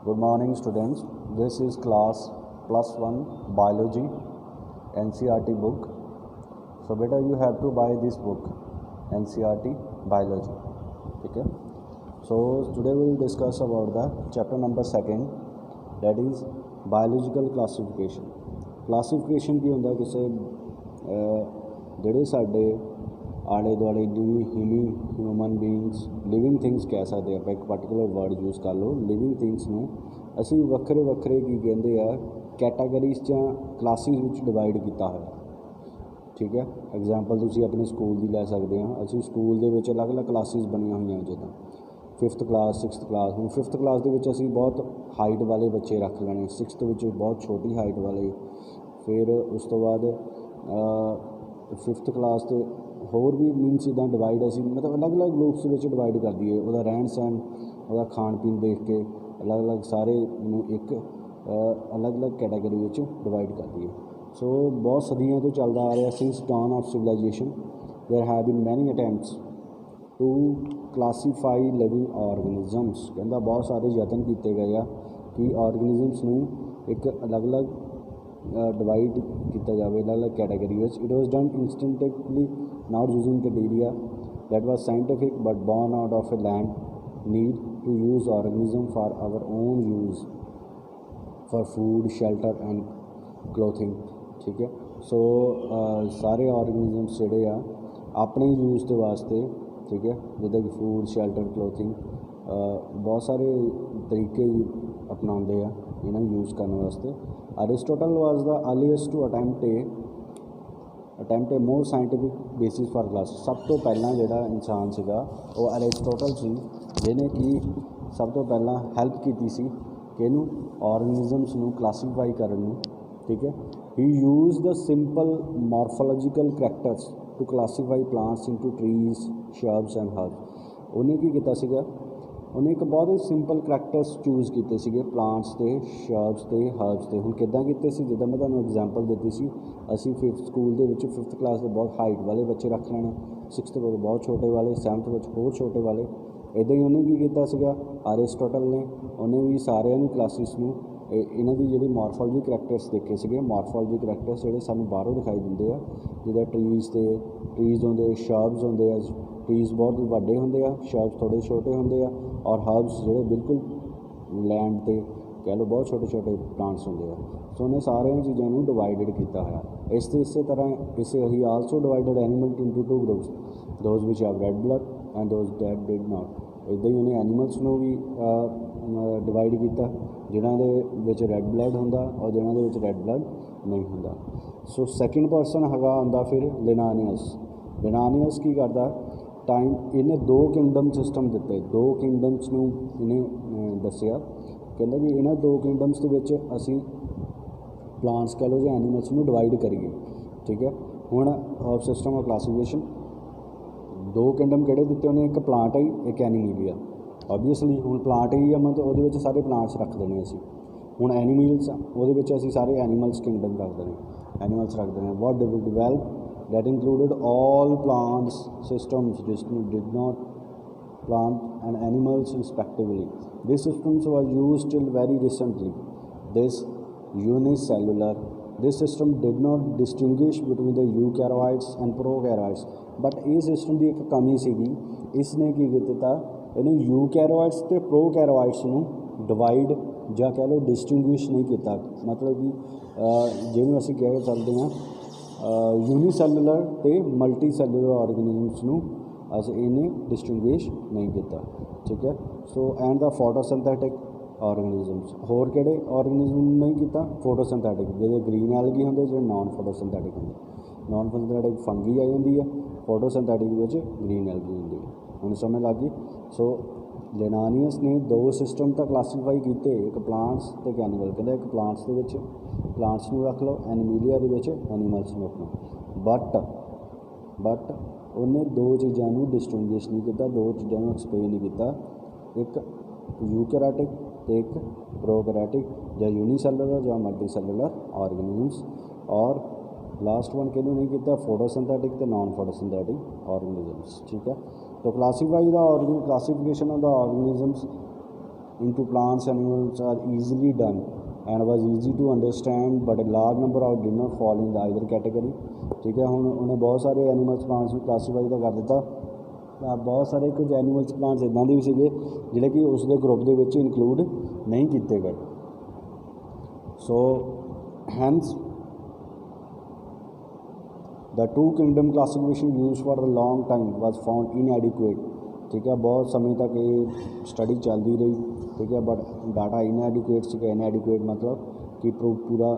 Good morning, students. This is class plus 1 biology NCERT book. So beta, you have to buy this book, NCERT biology. Okay. So today we will discuss about the chapter number 2, that is biological classification. Classification की होंदा किसे ਜਿਹੜੇ ਸਾਡੇ ਆਲੇ ਦੁਆਲੇ ਜਿਵੇਂ human beings living things ਕਹਿ ਸਕਦੇ ਆਪਾਂ, ਇੱਕ ਪਾਰਟੀਕੂਲਰ ਵਰਡ ਯੂਜ਼ ਕਰ ਲਓ। ਲਿਵਿੰਗ ਥਿੰਗਸ ਨੂੰ ਅਸੀਂ ਵੱਖਰੇ ਵੱਖਰੇ ਕੀ ਕਹਿੰਦੇ ਆ, ਕੈਟਾਗਰੀਜ਼ ਜਾਂ ਕਲਾਸਿਸ ਵਿੱਚ ਡਿਵਾਈਡ ਕੀਤਾ ਹੋਇਆ। ਠੀਕ ਹੈ, ਐਗਜ਼ਾਮਪਲ ਤੁਸੀਂ ਆਪਣੇ ਸਕੂਲ ਦੀ ਲੈ ਸਕਦੇ ਹਾਂ। ਅਸੀਂ ਸਕੂਲ ਦੇ ਵਿੱਚ ਅਲੱਗ-ਅਲੱਗ ਕਲਾਸਿਸ ਬਣੀਆਂ ਹੋਈਆਂ, ਜਿੱਦਾਂ 5th ਕਲਾਸ 6th ਕਲਾਸ। ਹੁਣ 5th ਕਲਾਸ ਦੇ ਵਿੱਚ ਅਸੀਂ ਬਹੁਤ ਹਾਈਟ ਵਾਲੇ ਬੱਚੇ ਰੱਖ ਲੈਣੇ, 6th ਵਿੱਚ ਬਹੁਤ ਛੋਟੀ ਹਾਈਟ ਵਾਲੇ, ਫਿਰ ਉਸ ਤੋਂ ਬਾਅਦ 5th ਕਲਾਸ ਤੇ ਹੋਰ ਵੀ ਮੀਨਸ ਇੱਦਾਂ ਡਿਵਾਈਡ ਅਸੀਂ ਮਤਲਬ ਅਲੱਗ-ਅਲੱਗ ਗਰੁੱਪਸ ਵਿੱਚ ਡਿਵਾਈਡ ਕਰ ਦਈਏ। ਉਹਦਾ ਰਹਿਣ ਸਹਿਣ, ਉਹਦਾ ਖਾਣ ਪੀਣ ਦੇਖ ਕੇ ਅਲੱਗ-ਅਲੱਗ ਸਾਰੇ ਨੂੰ ਇੱਕ ਅਲੱਗ-ਅਲੱਗ ਕੈਟਾਗਰੀ ਵਿੱਚ ਡਿਵਾਈਡ ਕਰ ਦਈਏ। ਸੋ ਬਹੁਤ ਸਦੀਆਂ ਤੋਂ ਚੱਲਦਾ ਆ ਰਿਹਾ, since dawn of civilisation there have been many attempts to classify living organisms. ਕਹਿੰਦਾ ਬਹੁਤ ਸਾਰੇ ਯਤਨ ਕੀਤੇ ਗਏ ਆ ਕਿ ਆਰਗੈਨਿਜ਼ਮਸ ਨੂੰ ਇੱਕ ਅਲੱਗ-ਅਲੱਗ ਡਿਵਾਈਡ ਕੀਤਾ ਜਾਵੇ ਅਲੱਗ-ਅਲੱਗ ਕੈਟਾਗਰੀ ਵਿੱਚ। It was done instinctively, not using criteria that was scientific but born out of a land need to use organism for our own use, for food, shelter and clothing। ठीक है, सो सारे organisms ਜਿਹੜੇ ਆ ਆਪਣੇ use ਦੇ ਵਾਸਤੇ, ठीक है, ਜਿੱਦਾਂ ਕਿ ਫੂਡ, ਸ਼ੈਲਟਰ, ਕਲੋਥਿੰਗ, ਬਹੁਤ ਸਾਰੇ ਤਰੀਕੇ ਅਪਣਾਉਂਦੇ ਆ ਇਹਨਾਂ ਨੂੰ ਯੂਜ਼ ਕਰਨ ਵਾਸਤੇ। Aristotle was the earliest to attempt a more scientific basis for class. ਸਭ ਤੋਂ ਪਹਿਲਾਂ ਜਿਹੜਾ ਇਨਸਾਨ ਸੀਗਾ ਉਹ ਅਰਿਸਟੋਟਲ ਸੀ, ਜਿਹਨੇ ਕਿ ਸਭ ਤੋਂ ਪਹਿਲਾਂ ਹੈਲਪ ਕੀਤੀ ਸੀ ਕਿ ਇਹਨੂੰ ਆਰਗੈਨਿਜ਼ਮਸ ਨੂੰ ਕਲਾਸੀਫਾਈ ਕਰਨ ਨੂੰ। ਠੀਕ ਹੈ, he use the simple morphological characters to classify plants into trees, shrubs and herbs. ਉਹਨੇ ਕੀ ਕੀਤਾ ਸੀਗਾ, ਉਹਨੇ ਇੱਕ ਬਹੁਤ ਹੀ ਸਿੰਪਲ ਕਰੈਕਟਰਸ ਚੂਜ਼ ਕੀਤੇ ਸੀਗੇ ਪਲਾਂਟਸ ਦੇ, ਸ਼ਰਬਸ ਦੇ, ਹਰਬਸ ਦੇ। ਹੁਣ ਕਿੱਦਾਂ ਕੀਤੇ ਸੀ, ਜਿੱਦਾਂ ਮੈਂ ਤੁਹਾਨੂੰ ਐਗਜ਼ਾਮਪਲ ਦਿੱਤੀ ਸੀ, ਅਸੀਂ 5th ਸਕੂਲ ਦੇ ਵਿੱਚ 5th ਕਲਾਸ ਦੇ ਬਹੁਤ ਹਾਈਟ ਵਾਲੇ ਬੱਚੇ ਰੱਖ ਲੈਣੇ, 6th ਵਿੱਚ ਬਹੁਤ ਛੋਟੇ ਵਾਲੇ, 7th ਵਿੱਚ ਹੋਰ ਛੋਟੇ ਵਾਲੇ। ਇੱਦਾਂ ਹੀ ਉਹਨੇ ਕੀ ਕੀਤਾ ਸੀਗਾ ਅਰਿਸਟੋਟਲ ਨੇ, ਉਹਨੇ ਵੀ ਸਾਰਿਆਂ ਨੂੰ ਕਲਾਸਿਸ ਨੂੰ ਇਹਨਾਂ ਦੀ ਜਿਹੜੀ ਮਾਰਫੋਲੋਜੀ ਕਰੈਕਟਰਸ ਦੇਖੇ ਸੀਗੇ। ਮਾਰਫੋਲੋਜੀ ਕਰੈਕਟਰਸ ਜਿਹੜੇ ਸਾਨੂੰ ਬਾਹਰੋਂ ਦਿਖਾਈ ਦਿੰਦੇ ਆ, ਜਿੱਦਾਂ ਟਰੀਜ਼ ਹੁੰਦੇ, ਸ਼ਰਬਸ ਹੁੰਦੇ ਆ। ਟਰੀਜ਼ ਬਹੁਤ ਵੱਡੇ ਹੁੰਦੇ ਆ, ਸ਼ਰਬਸ ਥੋੜ੍ਹੇ ਛੋਟੇ ਹੁੰਦੇ ਆ, ਔਰ ਹਰਬਸ ਜਿਹੜੇ ਬਿਲਕੁਲ ਲੈਂਡ 'ਤੇ ਕਹਿ ਲਓ ਬਹੁਤ ਛੋਟੇ ਛੋਟੇ ਪਲਾਂਟਸ ਹੁੰਦੇ ਆ। ਸੋ ਉਹਨੇ ਸਾਰੀਆਂ ਚੀਜ਼ਾਂ ਨੂੰ ਡਿਵਾਈਡਡ ਕੀਤਾ ਹੋਇਆ। ਇਸੇ ਤਰ੍ਹਾਂ ਹੀ also divided animal into 2 groups, those which have red blood and those that did not. ਇੱਦਾਂ ਹੀ ਉਹਨੇ ਐਨੀਮਲਸ ਨੂੰ ਵੀ ਡਿਵਾਈਡ ਕੀਤਾ, ਜਿਨ੍ਹਾਂ ਦੇ ਵਿੱਚ ਰੈੱਡ ਬਲੱਡ ਹੁੰਦਾ ਔਰ ਜਿਨ੍ਹਾਂ ਦੇ ਵਿੱਚ ਰੈੱਡ ਬਲੱਡ ਨਹੀਂ ਹੁੰਦਾ। ਸੋ ਸੈਕਿੰਡ ਪਰਸਨ ਹੈਗਾ ਹੁੰਦਾ ਫਿਰ ਲਿਨਾਨੀਅਸ। ਲਿਨਾਨੀਅਸ ਕੀ ਕਰਦਾ, ਟਾਈਮ ਇਹਨੇ 2 ਕਿੰਗਡਮ ਸਿਸਟਮ ਦਿੱਤੇ, 2 ਕਿੰਗਡਮਸ ਨੂੰ ਇਹਨੇ ਦੱਸਿਆ। ਕਹਿੰਦਾ ਵੀ ਇਹਨਾਂ 2 ਕਿੰਗਡਮਸ ਦੇ ਵਿੱਚ ਅਸੀਂ ਪਲਾਂਟਸ ਕਹਿ ਲਓ ਜਾਂ ਐਨੀਮਲਸ ਨੂੰ ਡਿਵਾਈਡ ਕਰੀਏ। ਠੀਕ ਹੈ, ਹੁਣ ਸਿਸਟਮ ਆਫ ਕਲਾਸੀਫਿਕੇਸ਼ਨ 2 ਕਿੰਗਡਮ ਕਿਹੜੇ ਦਿੱਤੇ ਉਹਨੇ, ਇੱਕ ਪਲਾਂਟ ਹੈ, ਇੱਕ ਐਨੀਮੀਲੀਆ। ਓਬਵੀਅਸਲੀ ਹੁਣ ਪਲਾਂਟ ਹੀ ਆ, ਮਤਲਬ ਉਹਦੇ ਵਿੱਚ ਸਾਰੇ ਪਲਾਂਟਸ ਰੱਖ ਦੇਣੇ ਅਸੀਂ। ਹੁਣ ਐਨੀਮਲਸ ਉਹਦੇ ਵਿੱਚ ਅਸੀਂ ਸਾਰੇ ਐਨੀਮਲਸ ਕਿੰਗਡਮ ਰੱਖ ਦੇਣੇ, ਐਨੀਮਲਸ ਰੱਖ ਦੇਣੇ। ਵਾਟ develop that included all plants systems, did not plant and animals respectively. These systems were used till very recently. This system did not distinguish between the eukaryotes and prokaryotes, but इस system ਦੀ ਇੱਕ ਕਮੀ ਸੀਗੀ। ਇਸਨੇ ਕੀ ਕੀਤਾ, ਇਹਨੇ ਯੂਕੈਰੋਇਟਸ ਤੇ ਪ੍ਰੋਕੈਰੋਇਟਸ ਨੂੰ divide ਜਾਂ ਕਹਿ ਲਓ ਡਿਸਟਿੰਗੁਇਸ਼ ਨਹੀਂ ਕੀਤਾ। ਮਤਲਬ ਕਿ ਜਿਹਨੂੰ ਅਸੀਂ ਕਹਿ ਸਕਦੇ ਹਾਂ ਯੂਨੀਸੈਲੂਲਰ ਅਤੇ ਮਲਟੀ ਸੈਲੂਲਰ ਆਰਗੈਨਿਜ਼ਮਸ ਨੂੰ ਅਸੀਂ ਇਹਨੇ ਡਿਸਟਿੰਗੁਇਸ਼ ਨਹੀਂ ਕੀਤਾ। ਠੀਕ ਹੈ, ਸੋ ਐਂਡ ਦਾ ਫੋਟੋਸਿੰਥੈਟਿਕ ਆਰਗੈਨਿਜ਼ਮਸ। ਹੋਰ ਕਿਹੜੇ ਆਰਗੈਨਿਜ਼ਮ ਨਹੀਂ ਕੀਤਾ, ਫੋਟੋਸਿੰਥੈਟਿਕ, ਜਿਹੜੇ ਗ੍ਰੀਨ ਐਲਗੀ ਹੁੰਦੇ, ਜਿਹੜੇ ਨਾਨ ਫੋਟੋਸਿੰਥੈਟਿਕ ਹੁੰਦੇ। ਨਾਨ ਫੋਟੋਸਿੰਥੈਟਿਕ ਫੰਗੀ ਆ ਜਾਂਦੀ ਹੈ, ਫੋਟੋਸਿੰਥੈਟਿਕ ਵਿੱਚ ਗ੍ਰੀਨ ਐਲਗੀ ਹੁੰਦੀ ਹੈ। ਹੁਣ ਸਮਝ ਲੱਗ ਗਈ। ਸੋ ਲਿਨਾਨੀਅਸ ਨੇ 2 ਸਿਸਟਮ ਤਾਂ ਕਲਾਸੀਫਾਈ ਕੀਤੇ, ਇੱਕ ਪਲਾਂਟਸ ਅਤੇ ਇੱਕ ਐਨੀਮਲ। ਕਹਿੰਦਾ ਇੱਕ ਪਲਾਂਟਸ ਦੇ ਵਿੱਚ ਪਲਾਂਟਸ ਨੂੰ ਰੱਖ ਲਓ, ਐਨੀਮੀਲੀਆ ਦੇ ਵਿੱਚ ਐਨੀਮਲਸ ਨੂੰ ਰੱਖ ਲਓ। ਬਟ ਉਹਨੇ 2 ਚੀਜ਼ਾਂ ਨੂੰ ਡਿਸਟਿੰਗੁਇਸ਼ ਨਹੀਂ ਕੀਤਾ, 2 ਚੀਜ਼ਾਂ ਨੂੰ ਐਕਸਪਲੇਨ ਨਹੀਂ ਕੀਤਾ, ਇੱਕ ਯੂਕੈਰਾਟਿਕ ਅਤੇ ਇੱਕ ਪ੍ਰੋਕੈਰਾਟਿਕ, ਜਾਂ ਯੂਨੀਸੈਲੂਲਰ ਜਾਂ ਮਲਟੀ ਸੈਲੂਲਰ ਆਰਗੈਨਿਜ਼ਮਸ। ਔਰ लास्ट वन किन्हों नहीं किया, फोटोसिंथेटिक तो नॉन फोटोसिंथेटिक ऑर्गेनिजम्स। ठीक है, तो classify the classification of the organisms into plants animals are easily done and was easy to understand, but a large number of did not fall in either category। ठीक है, ਹੁਣ ਉਹਨੇ ਬਹੁਤ ਸਾਰੇ ਐਨੀਮल्स plants ਨੂੰ ਕਲਾਸੀਫਾਈ ਤਾਂ ਕਰ ਦਿੱਤਾ, ਬਹੁਤ ਸਾਰੇ ਕੁਝ ਐਨੀਮल्स ਪਲਾਂਟਸ ਇੱਦਾਂ ਦੇ ਵੀ ਸੀਗੇ ਜਿਹੜੇ ਕਿ ਉਸ ਦੇ ਗਰੁੱਪ ਦੇ ਵਿੱਚ ਇਨਕਲੂਡ ਨਹੀਂ ਕੀਤੇ ਗਏ। ਸੋ hence the two kingdom classification used for a long time was found inadequate। ठीक है, बहुत समय तक ये स्टडी चलती रही। ठीक है, बट डाटा इनएडिकुएट सीगा। इनएडिकुएट मतलब कि पूरा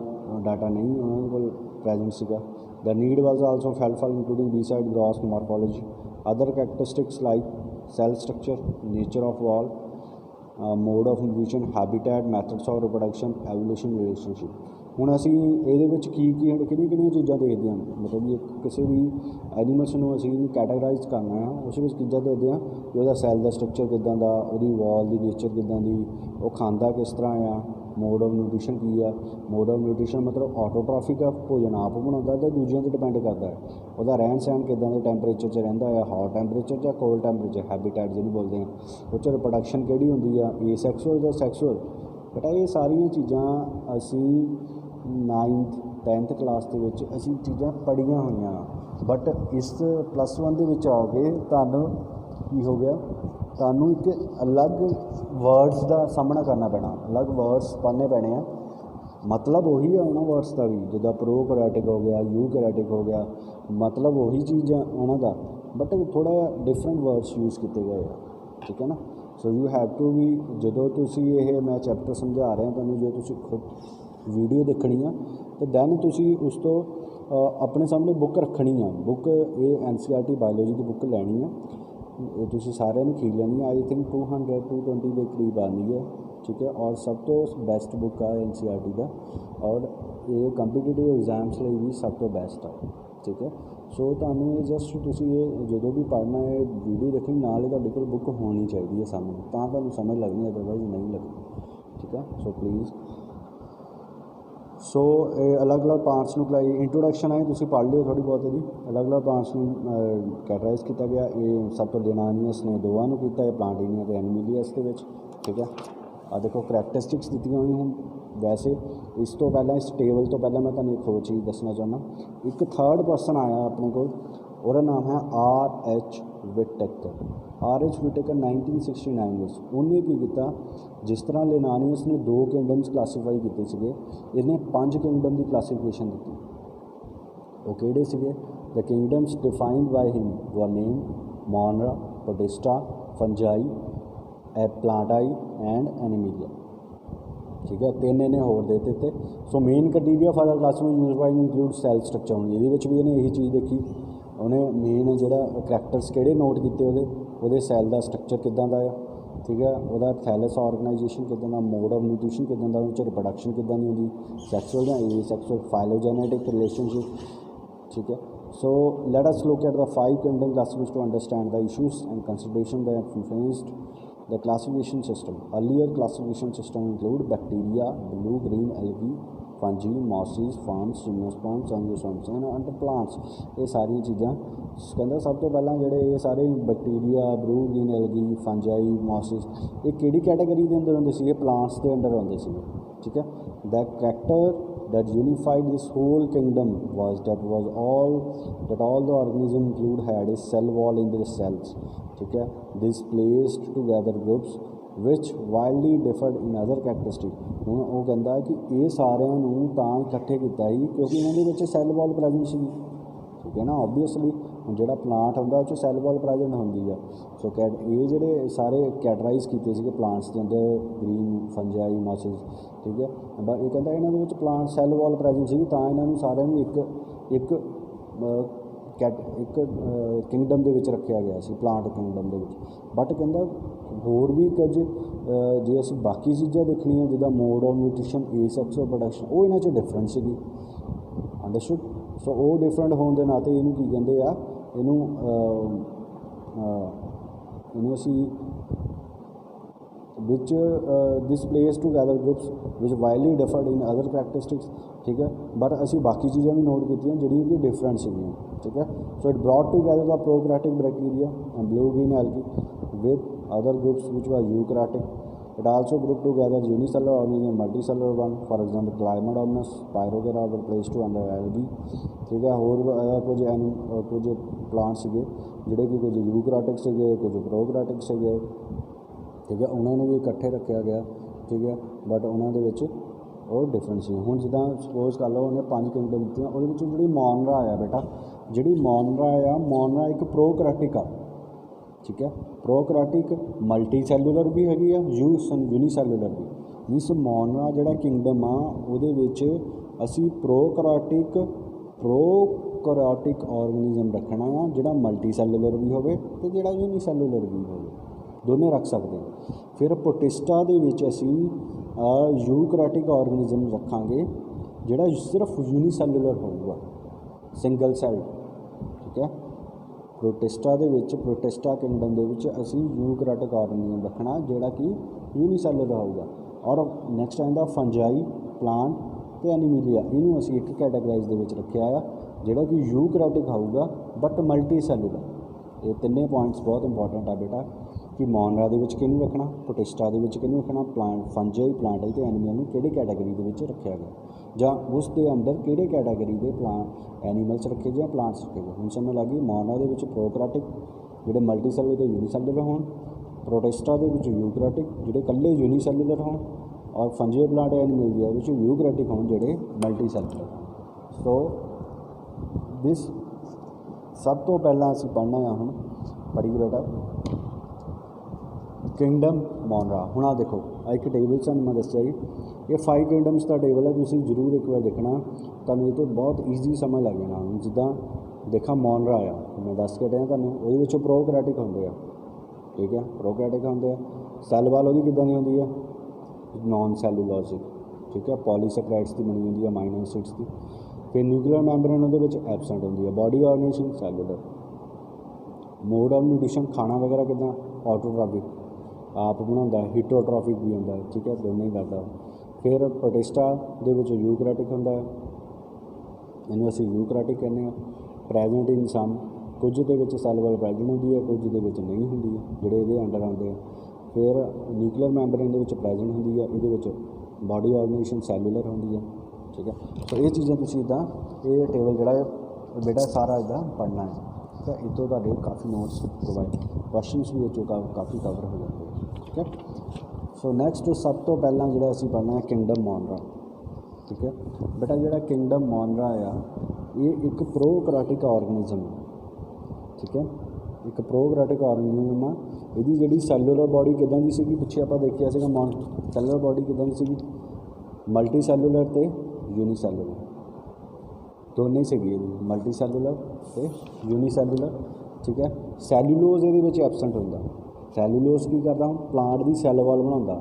डाटा नहीं उन्होंने को प्रेजेंट सीगा। The need was also felt for including beside gross morphology other characteristics like cell structure, nature of wall, mode of nutrition, habitat, methods of reproduction, evolution, relationship. ਹੁਣ ਅਸੀਂ ਇਹਦੇ ਵਿੱਚ ਕਿਹੜੀਆਂ ਚੀਜ਼ਾਂ ਦੇਖਦੇ ਹਾਂ, ਮਤਲਬ ਵੀ ਕਿਸੇ ਵੀ ਐਨੀਮਲਸ ਨੂੰ ਅਸੀਂ ਕੈਟਾਗਰਾਈਜ਼ ਕਰਨਾ ਆ, ਉਸ ਵਿੱਚ ਚੀਜ਼ਾਂ ਦੇਖਦੇ ਹਾਂ ਕਿ ਉਹਦਾ ਸੈੱਲ ਦਾ ਸਟਰਕਚਰ ਕਿੱਦਾਂ ਦਾ, ਉਹਦੀ ਵਾਲ ਦੀ ਨੇਚਰ ਕਿੱਦਾਂ ਦੀ, ਉਹ ਖਾਂਦਾ ਕਿਸ ਤਰ੍ਹਾਂ ਆ, ਮੋਡ ਆਫ ਨਿਊਟ੍ਰੀਸ਼ਨ ਕੀ ਆ। ਮੋਡ ਆਫ ਨਿਊਟ੍ਰੀਸ਼ਨ ਮਤਲਬ ਆਟੋਟ੍ਰਾਫਿਕ ਆ, ਭੋਜਨ ਆਪ ਬਣਾਉਂਦਾ ਅਤੇ ਦੂਜਿਆਂ 'ਤੇ ਡਿਪੈਂਡ ਕਰਦਾ ਹੈ। ਉਹਦਾ ਰਹਿਣ ਸਹਿਣ ਕਿੱਦਾਂ ਦੇ ਟੈਂਪਰੇਚਰ 'ਚ ਰਹਿੰਦਾ ਆ, ਹੌਟ ਟੈਂਪਰੇਚਰ ਜਾਂ ਕੋਲਡ ਟੈਂਪਰੇਚਰ, ਹੈਬੀਟੈਟ ਜਿਹਨੂੰ ਬੋਲਦੇ ਹਾਂ। ਉਹ 'ਚ ਰਿਪਰੋਡਕਸ਼ਨ ਕਿਹੜੀ ਹੁੰਦੀ ਆ, ਏ ਸੈਕਸੁਅਲ ਜਾਂ ਸੈਕਸੁਅਲ। ਬਟ ਇਹ ਸਾਰੀਆਂ ਚੀਜ਼ਾਂ ਅਸੀਂ 9th 10th ਕਲਾਸ ਦੇ ਵਿੱਚ ਅਸੀਂ ਚੀਜ਼ਾਂ ਪੜ੍ਹੀਆਂ ਹੋਈਆਂ, ਬਟ ਇਸ +1 ਦੇ ਵਿੱਚ ਆ ਕੇ ਤੁਹਾਨੂੰ ਕੀ ਹੋ ਗਿਆ, ਤੁਹਾਨੂੰ ਇੱਕ ਅਲੱਗ ਵਰਡਸ ਦਾ ਸਾਹਮਣਾ ਕਰਨਾ ਪੈਣਾ, ਅਲੱਗ ਵਰਡਸ ਪੜ੍ਹਨੇ ਪੈਣੇ ਆ। ਮਤਲਬ ਉਹੀ ਆ ਉਹਨਾਂ ਵਰਡਸ ਦਾ ਵੀ, ਜਿੱਦਾਂ ਪ੍ਰੋਕੈਰੀਓਟਿਕ ਹੋ ਗਿਆ, ਯੂਕੈਰੀਓਟਿਕ ਹੋ ਗਿਆ, ਮਤਲਬ ਉਹੀ ਚੀਜ਼ ਆ ਉਹਨਾਂ ਦਾ, ਬਟ ਥੋੜ੍ਹਾ ਡਿਫਰੈਂਟ ਵਰਡਸ ਯੂਜ਼ ਕੀਤੇ ਗਏ ਆ। ਠੀਕ ਹੈ ਨਾ। ਸੋ ਯੂ ਹੈਵ ਟੂ ਵੀ, ਜਦੋਂ ਤੁਸੀਂ ਇਹ ਮੈਂ ਚੈਪਟਰ ਸਮਝਾ ਰਿਹਾ ਤੁਹਾਨੂੰ, ਜੇ ਤੁਸੀਂ ਖੁਦ ਵੀਡੀਓ ਦੇਖਣੀ ਆ ਅਤੇ ਦੈਨ ਤੁਸੀਂ ਉਸ ਤੋਂ ਆਪਣੇ ਸਾਹਮਣੇ ਬੁੱਕ ਰੱਖਣੀ ਆ। ਬੁੱਕ ਇਹ NCERT ਬਾਇਓਲੋਜੀ ਦੀ ਬੁੱਕ ਲੈਣੀ ਆ, ਇਹ ਤੁਸੀਂ ਸਾਰਿਆਂ ਨੇ ਖਰੀਦ ਲੈਣੀ ਆ। ਆਈ ਥਿੰਕ 200 to 220 ਦੇ ਕਰੀਬ ਆਉਂਦੀ ਹੈ। ਠੀਕ ਹੈ, ਔਰ ਸਭ ਤੋਂ ਬੈਸਟ ਬੁੱਕ ਆ NCERT ਦਾ, ਔਰ ਇਹ ਕੰਪੀਟੀਟਿਵ ਐਗਜ਼ਾਮਸ ਲਈ ਵੀ ਸਭ ਤੋਂ ਬੈਸਟ ਆ। ਠੀਕ ਹੈ, ਸੋ ਤੁਹਾਨੂੰ ਇਹ ਜਸਟ ਤੁਸੀਂ ਇਹ ਜਦੋਂ ਵੀ ਪੜ੍ਹਨਾ ਹੈ ਵੀਡੀਓ ਦੇਖਣੀ, ਨਾਲ ਹੀ ਤੁਹਾਡੇ ਕੋਲ ਬੁੱਕ ਹੋਣੀ ਚਾਹੀਦੀ ਹੈ ਸਾਹਮਣੇ, ਤਾਂ ਤੁਹਾਨੂੰ ਸਮਝ ਲੱਗਣੀ, ਅਦਰਵਾਈਜ਼ ਨਹੀਂ ਲੱਗਣੀ। ਠੀਕ ਹੈ, ਸੋ ਪਲੀਜ਼। ਸੋ ਇਹ ਅਲੱਗ-ਅਲੱਗ ਪਾਰਟਸ ਨੂੰ ਇੰਟਰੋਡਕਸ਼ਨ ਹੈ, ਤੁਸੀਂ ਪੜ੍ਹ ਲਿਓ ਥੋੜ੍ਹੀ ਬਹੁਤ ਇਹਦੀ। ਅਲੱਗ-ਅਲੱਗ ਪਾਰਟਸ ਨੂੰ ਕੈਟਾਗਰਾਈਜ਼ ਕੀਤਾ ਗਿਆ। ਇਹ ਸਭ ਤੋਂ ਲਿਨਾਨੀਅਸ ਨੇ ਦੋਵਾਂ ਨੂੰ ਕੀਤਾ, ਇਹ ਪਲਾਂਟੀਨੀਆ ਅਤੇ ਐਨੀਮੀਲੀਅਸ ਦੇ ਵਿੱਚ। ਠੀਕ ਹੈ, ਆ ਦੇਖੋ ਕਰੈਕਟਰਿਸਟਿਕਸ ਦਿੱਤੀਆਂ ਹੋਈਆਂ ਹੁਣ। ਵੈਸੇ ਇਸ ਤੋਂ ਪਹਿਲਾਂ, ਇਸ ਟੇਬਲ ਤੋਂ ਪਹਿਲਾਂ ਮੈਂ ਤੁਹਾਨੂੰ ਇੱਕ ਹੋਰ ਚੀਜ਼ ਦੱਸਣਾ ਚਾਹੁੰਦਾ। ਇੱਕ ਥਰਡ ਪਰਸਨ ਆਇਆ ਆਪਣੇ ਕੋਲ, ਉਹਦਾ ਨਾਮ ਹੈ R.H. ਵਿਟੇਕਰ। R.H. ਵਿਟੇਕਰ 1969 ਵਿੱਚ ਉਹਨੇ ਕੀ ਕੀਤਾ, ਜਿਸ ਤਰ੍ਹਾਂ ਲਿਨਾਨੀਅਸ ਨੇ 2 ਕਿੰਗਡਮਸ ਕਲਾਸੀਫਾਈ ਕੀਤੇ ਸੀਗੇ, ਇਹਨੇ 5 ਕਿੰਗਡਮ ਦੀ ਕਲਾਸੀਫਿਕੇਸ਼ਨ ਦਿੱਤੀ। ਉਹ ਕਿਹੜੇ ਸੀਗੇ? ਦ ਕਿੰਗਡਮਸ ਡਿਫਾਈਨਡ ਬਾਈ ਹਿਮ ਵਰ ਨੇਮ ਮੋਨਰਾ, ਪ੍ਰੋਟਿਸਟਾ, ਫੰਜਾਈ, ਪਲਾਂਟਾਈ ਐਂਡ ਐਨੀਮੀਲੀਆ। ਠੀਕ ਹੈ, 3 ਇਹਨੇ ਹੋਰ ਦੇ ਦਿੱਤੇ। So main criteria for the classification used by include cell structure. ਹੁਣ ਇਹਦੇ ਵਿੱਚ ਵੀ ਇਹਨੇ ਇਹੀ ਚੀਜ਼ ਦੇਖੀ, ਉਹਨੇ ਮੇਨ ਜਿਹੜਾ ਕਰੈਕਟਰਸ ਕਿਹੜੇ ਨੋਟ ਕੀਤੇ, ਉਹਦੇ ਸੈੱਲ ਦਾ ਸਟਰਕਚਰ ਕਿੱਦਾਂ ਦਾ ਆ। ਠੀਕ ਹੈ, ਉਹਦਾ ਥੈਲਸ ਆਰਗਨਾਈਜੇਸ਼ਨ ਕਿੱਦਾਂ ਦਾ, ਮੋਡ ਆਫ ਨਿਊਟ੍ਰੀਸ਼ਨ ਕਿੱਦਾਂ ਦਾ, ਉਹ 'ਚ ਰਿਪਰੋਡਕਸ਼ਨ ਕਿੱਦਾਂ ਦੀ ਹੁੰਦੀ, ਸੈਕਸੁਅਲ ਜਾਂ ਏ ਸੈਕਸੁਅਲ, ਫਾਈਲੋਜੈਨੇਟਿਕ ਰਿਲੇਸ਼ਨਸ਼ਿਪ। ਠੀਕ ਹੈ, so let us look at the 5 kingdom classification to understand the issues and consideration that influenced the classification system. Earlier classification system include bacteria, blue green algae, fungi, mosses, ferns, gymnosperms, angiosperms and under plants। ਇਹ ਸਾਰੀਆਂ ਚੀਜ਼ਾਂ ਕਹਿੰਦਾ ਸਭ ਤੋਂ ਪਹਿਲਾਂ ਜਿਹੜੇ ਇਹ ਸਾਰੇ bacteria, blue green algae, fungi, mosses, ਇਹ ਕਿਹੜੀ ਕੈਟਾਗਰੀ ਦੇ ਅੰਦਰ ਹੁੰਦੇ ਸੀਗੇ? ਪਲਾਂਟਸ ਦੇ ਅੰਡਰ ਹੁੰਦੇ ਸੀਗੇ। ਠੀਕ ਹੈ, ਦ character that unified this whole kingdom was that all the organism include had a cell wall in their cells। ठीक है, this placed together groups which wildly differed in other characteristics। ਹੁਣ ਉਹ ਕਹਿੰਦਾ ਕਿ ਇਹ ਸਾਰਿਆਂ ਨੂੰ ਤਾਂ ਇਕੱਠੇ ਕੀਤਾ ਸੀ ਕਿਉਂਕਿ ਇਹਨਾਂ ਦੇ ਵਿੱਚ ਸੈੱਲ ਵਾਲ ਪ੍ਰੈਜ਼ੈਂਟ ਸੀਗੀ। ਠੀਕ ਹੈ ਨਾ, ਓਬਵੀਅਸਲੀ ਹੁਣ ਜਿਹੜਾ ਪਲਾਂਟ ਹੁੰਦਾ ਉਹ 'ਚ ਸੈੱਲ ਵਾਲ ਪ੍ਰੈਜ਼ੈਂਟ ਹੁੰਦੀ ਆ। ਸੋ ਇਹ ਜਿਹੜੇ ਸਾਰੇ ਕੈਟਾਗਰਾਈਜ਼ ਕੀਤੇ ਸੀਗੇ ਪਲਾਂਟਸ ਦੇ ਅੰਦਰ, ਗ੍ਰੀਨ, ਫੰਜਾਈ, ਮੋਸਿਸ। ਠੀਕ ਹੈ, ਬਟ ਇਹ ਕਹਿੰਦਾ ਇਹਨਾਂ ਦੇ ਵਿੱਚ ਪਲਾਂਟ ਸੈੱਲ ਵਾਲ ਪ੍ਰੈਜ਼ੈਂਟ ਸੀਗੀ, ਤਾਂ ਇਹਨਾਂ ਨੂੰ ਸਾਰਿਆਂ ਨੂੰ ਇੱਕ ਕਿੰਗਡਮ ਦੇ ਵਿੱਚ ਰੱਖਿਆ ਗਿਆ ਸੀ, ਪਲਾਂਟ ਕਿੰਗਡਮ ਦੇ ਵਿੱਚ। ਬਟ ਕਹਿੰਦਾ ਹੋਰ ਵੀ ਕੁਝ ਜੇ ਅਸੀਂ ਬਾਕੀ ਚੀਜ਼ਾਂ ਦੇਖਣੀਆਂ, ਜਿੱਦਾਂ mode of nutrition, A sexual production, ਉਹ ਇਹਨਾਂ 'ਚ ਡਿਫਰੈਂਟ ਸੀਗੀ। ਅੰਡਰਸਟੂਡ। ਸੋ ਉਹ ਡਿਫਰੈਂਟ ਹੋਣ ਦੇ ਨਾਤੇ ਇਹਨੂੰ ਕੀ ਕਹਿੰਦੇ ਆ, ਇਹਨੂੰ ਅਸੀਂ which this placed together groups which widely differed in other characteristics। ठीक है, बट ਅਸੀਂ ਬਾਕੀ ਚੀਜ਼ਾਂ ਵੀ ਨੋਟ ਕੀਤੀਆਂ ਜਿਹੜੀਆਂ ਕਿ ਡਿਫਰੈਂਟ ਸੀਗੀਆਂ। ਠੀਕ ਹੈ, so it brought together the prokaryotic bacteria and blue green algae with other groups which were eukaryotic। It also group together unicellular organism multicellular one for example Chlamydomonas Spirogyra place to under algae ठीक है। होर कुछ plant सीगे जिहड़े कि कुछ यूकराटिक सीगे कुछ प्रोकराटिक सीगे ठीक है। उन्होंने भी इकट्ठे रखा गया ठीक है बट उन्होंने विच और डिफरेंस सी हुण जिद्दां सपोज कर लो उन्हें 5 किंगडम दित्तियां उहदे विच जिहड़ी मोनरा आ बेटा जिहड़ी मोनरा एक प्रोकराटिक आ ठीक है। प्रोकराटिक मल्टी सैलूलर भी हैगी आ यूनीसैलूलर भी मीनस मोनरा जिहड़ा किंगडम आ उहदे विच असीं प्रोकराटिक ऑर्गेनिज्म रखना आ जिहड़ा मल्टी सैलूलर भी होवे ते जिहड़ा यूनीसैलूलर भी होवे दोनों रख सकते हैं। फिर प्रोटिस्टा दे विच असीं यूकराटिक ऑर्गेनिज्म रखांगे जिहड़ा सिर्फ यूनीसैलूलर होऊगा सिंगल सैल ठीक है। प्रोटिस्टा दे विच प्रोटिस्टा किंगडम दे विच असीं यूकराटिक ऑर्गेनिज्म रखना जिहड़ा कि यूनीसैलूलर होऊगा। और नैक्सट आंदा फंजाई प्लांट ते एनीमिलिया इनू असीं एक कैटेगराइज दे विच रखिया आ जिहड़ा कि यूकराटिक होऊगा बट मल्टी सैलूलर। ये तिन्ने पॉइंट्स बहुत इंपॉर्टेंट आ बेटा कि मोनरा दे विच किहनूं रखना प्रोटिस्टा दे विच किहनूं रखना प्लांट फंजाई प्लांट ते एनीमल नूं किहड़ी कैटेगरी दे विच रखिया गया जां उस दे अंदर किहड़े कैटेगरी दे प्लांट एनीमल्स रखे गए प्लांट्स रखे गए। हुण समझ लग गई मोनरा दे विच प्रोकराटिक जिहड़े मल्टी सैलूलर ते यूनीसैलूलर होण प्रोटिस्टा दे विच यूकराटिक जिहड़े कल्ले यूनीसैलूलर होण और फंजाई प्लांट एनीमल दे विच यूकराटिक होण जिहड़े मल्टी सैलूलर। सो दिस सब तो पहला असीं पढ़ना है हुण पढ़िए बेटा किंगडम मोनरा। हुण आ देखो एक टेबल तुहानूं मैं दस्सिया जी ये 5 किंगडम्स का टेबल है तुसीं जरूर एक बार देखना तुहानूं ये तो बहुत ईजी समझ लग जाना। जिद्दां देखा मोनरा आ मैं दस के दिया तुहानूं उहदे विच प्रोकराटिक होंदे आ ठीक है प्रोकराटिक होंदे आ सैल वाल उहदी किदां दी होंदी है नॉन सैलूलोजिक ठीक है पॉलीसैकराइड्स की बनी होंदी है अमाइनो एसिड्स की। फिर न्यूक्लियर मैंबरेन उहदे विच एबसेंट होंदी है। Body organisation cellular mode of nutrition खाना वगैरह किदां ऑटोट्रॉफिक आप बनाता है हीटरोट्रॉफिक भी होंदा है ठीक है दोनों ही करता। फिर प्रोटिस्टा दे विच यूकराटिक होंदा है इन्हूं असीं यूकराटिक कहने आ। प्रेजेंट इन सम कुछ दे विच सैल वाल प्रेजेंट होंदी है कुछ दे विच नहीं होंदी है जिहड़े इहदे अंडर आउंदे। फिर न्यूक्लियर मैंबरेन दे विच प्रेजेंट होंदी है इहदे विच बॉडी ऑर्गेनाइजेशन सैलूलर होंदी है ठीक है। तो ये चीज़ां तुसीं इदां ये टेबल जिहड़ा है बेटा सारा इदां पढ़ना है तो इतों तुहाडे काफ़ी नोट्स प्रोवाइड क्वेश्चनस भी इस काफ़ी कवर हो जाते हैं ठीक है। सो नैक्सट सब तो पहला जिहड़ा असीं पढ़ना है किंगडम मोनरा ठीक है। बेटा जिहड़ा किंगडम मोनरा आ ये एक प्रोकराटिक ऑर्गेनिज्म है ठीक है एक प्रोकराटिक ऑर्गेनिज्म आ। इहदी जिहड़ी सैलूलर बॉडी किदां दी सीगी पिछे आपां देखिया सीगा सैलूलर बॉडी किदां दी सीगी मल्टी सैलूलर ते यूनीसैलूलर दोनों ही सीगी मल्टी सैलूलर ते यूनीसैलूलर ठीक है। सैलूलोज इहदे विच एबसेंट होंदा सैलूलोज की करदा हुण प्लांट की सैल वाल बनाउंदा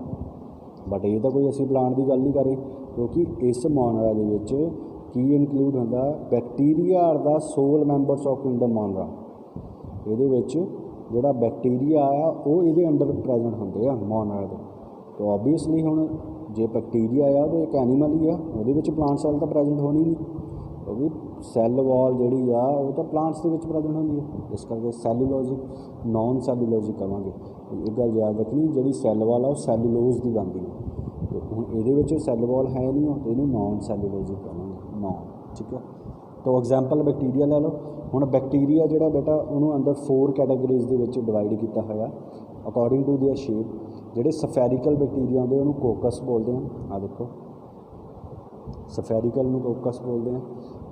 बट ये तो कोई असीं प्लांट की गल नहीं कर रहे क्योंकि इस मोनरा दे विच की इनकलूड होंदा bacteria are the sole members of kingdom Monera. इहदे विच जिहड़ा बैक्टीरिया आ वो इहदे अंडर प्रेजेंट होंदे आ मोनरा दे। तो ओबीअसली हुण जे बैक्टीरिया आ तो एक एनीमल ही आ उहदे विच प्लांट सैल तो प्रेजेंट होनी नहीं क्योंकि सैल वाल जिहड़ी आ वो तो प्लांट्स दे विच प्रेजेंट होंदी है इस करके सैलूलोजिक नॉन सैलूलोजिक कहांगे। एक गल याद रखनी जिहड़ी सैल वाल आ सैलूलोज की बनती है तो हुण इहदे विच सैल वाल है नहीं तो इहनूं नॉन सैलूलोजिक कहांगे नॉन ठीक है। तो एग्जाम्पल बैक्टीरिया ले लो हुण बैक्टीरिया जिहड़ा बेटा उहनूं अंदर 4 कैटेगरीज दे विच डिवाइड कीता होया अकॉर्डिंग टू देयर शेप। जिहड़े सफेरिकल बैक्टीरिया होंदे उहनूं कोकस बोलते हैं आ देखो सफेरिकल नूं कोकस बोलते हैं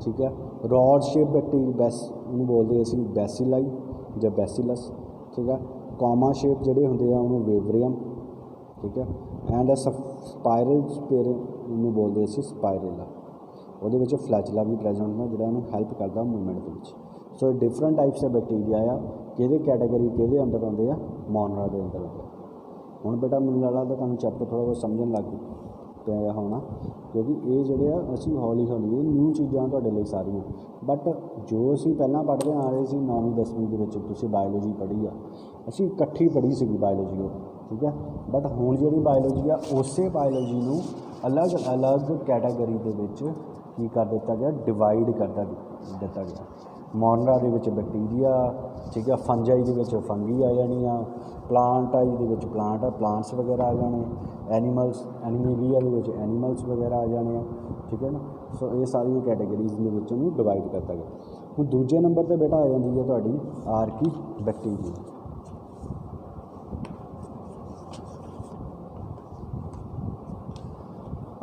ठीक है। रॉड शेप बैक्टीरिया उन्होंने बोलते असीं बैसिलाई या बैसिलस ठीक है। कॉमा शेप जिहड़े होंदे आ उन्होंने वेवरियम ठीक है। एंड स्पाइरल स्पेयर उन्होंने बोलते असीं स्पाइरेला उहदे विच फ्लैचला भी प्रेजेंट होंदा जिहड़ा उन्होंने हैल्प करदा मूवमेंट दे विच। So different types of bacteria आ किहदे कैटेगरी किहदे अंदर आउंदे आ मोनरा दे अंदर आउंदे। हुण बेटा मैनूं लगदा तुहानूं चैप्टर थोड़ा बहुत समझण लग पिया होना क्योंकि ये जिहड़े आ असीं हौली हौली न्यू चीज़ां तुहाडे लई सारियां बट जो असीं पहलां पढ़दे आ रहे सी 9वीं 10वीं दे विच तुसीं बायोलॉजी पढ़ी आ असीं इकट्ठी पढ़ी सीगी बायोलॉजी वो ठीक है। बट हुण जिहड़ी बायोलॉजी आ उसे बायोलॉजी नूं अलग अलग कैटेगरी दे विच की कर दिता गया डिवाइड कर दिता गया ਮੋਨਰਾ ਦੇ ਵਿੱਚ ਬੈਕਟੀਰੀਆ, ਠੀਕ ਹੈ। ਫੰਜਾਈ ਦੇ ਵਿੱਚ ਫੰਗੀ ਆ ਜਾਣੀ ਆ, ਪਲਾਂਟਾਈ ਦੇ ਵਿੱਚ ਪਲਾਂਟਸ ਵਗੈਰਾ ਆ ਜਾਣੇ, ਐਨੀਮਲਸ ਐਨੀਮੀਲੀਆ ਦੇ ਵਿੱਚ ਐਨੀਮਲਸ ਵਗੈਰਾ ਆ ਜਾਣੇ ਆ, ਠੀਕ ਹੈ ਨਾ। ਸੋ ਇਹ ਸਾਰੀਆਂ ਕੈਟੇਗਰੀਜ਼ ਦੇ ਵਿੱਚ ਉਹਨੂੰ ਡਿਵਾਈਡ ਕਰਤਾ ਗਿਆ। ਹੁਣ ਦੂਜੇ ਨੰਬਰ 'ਤੇ ਬੇਟਾ ਆ ਜਾਂਦੀ ਹੈ ਤੁਹਾਡੀ ਆਰਕੀ ਬੈਕਟੀਰੀਆ।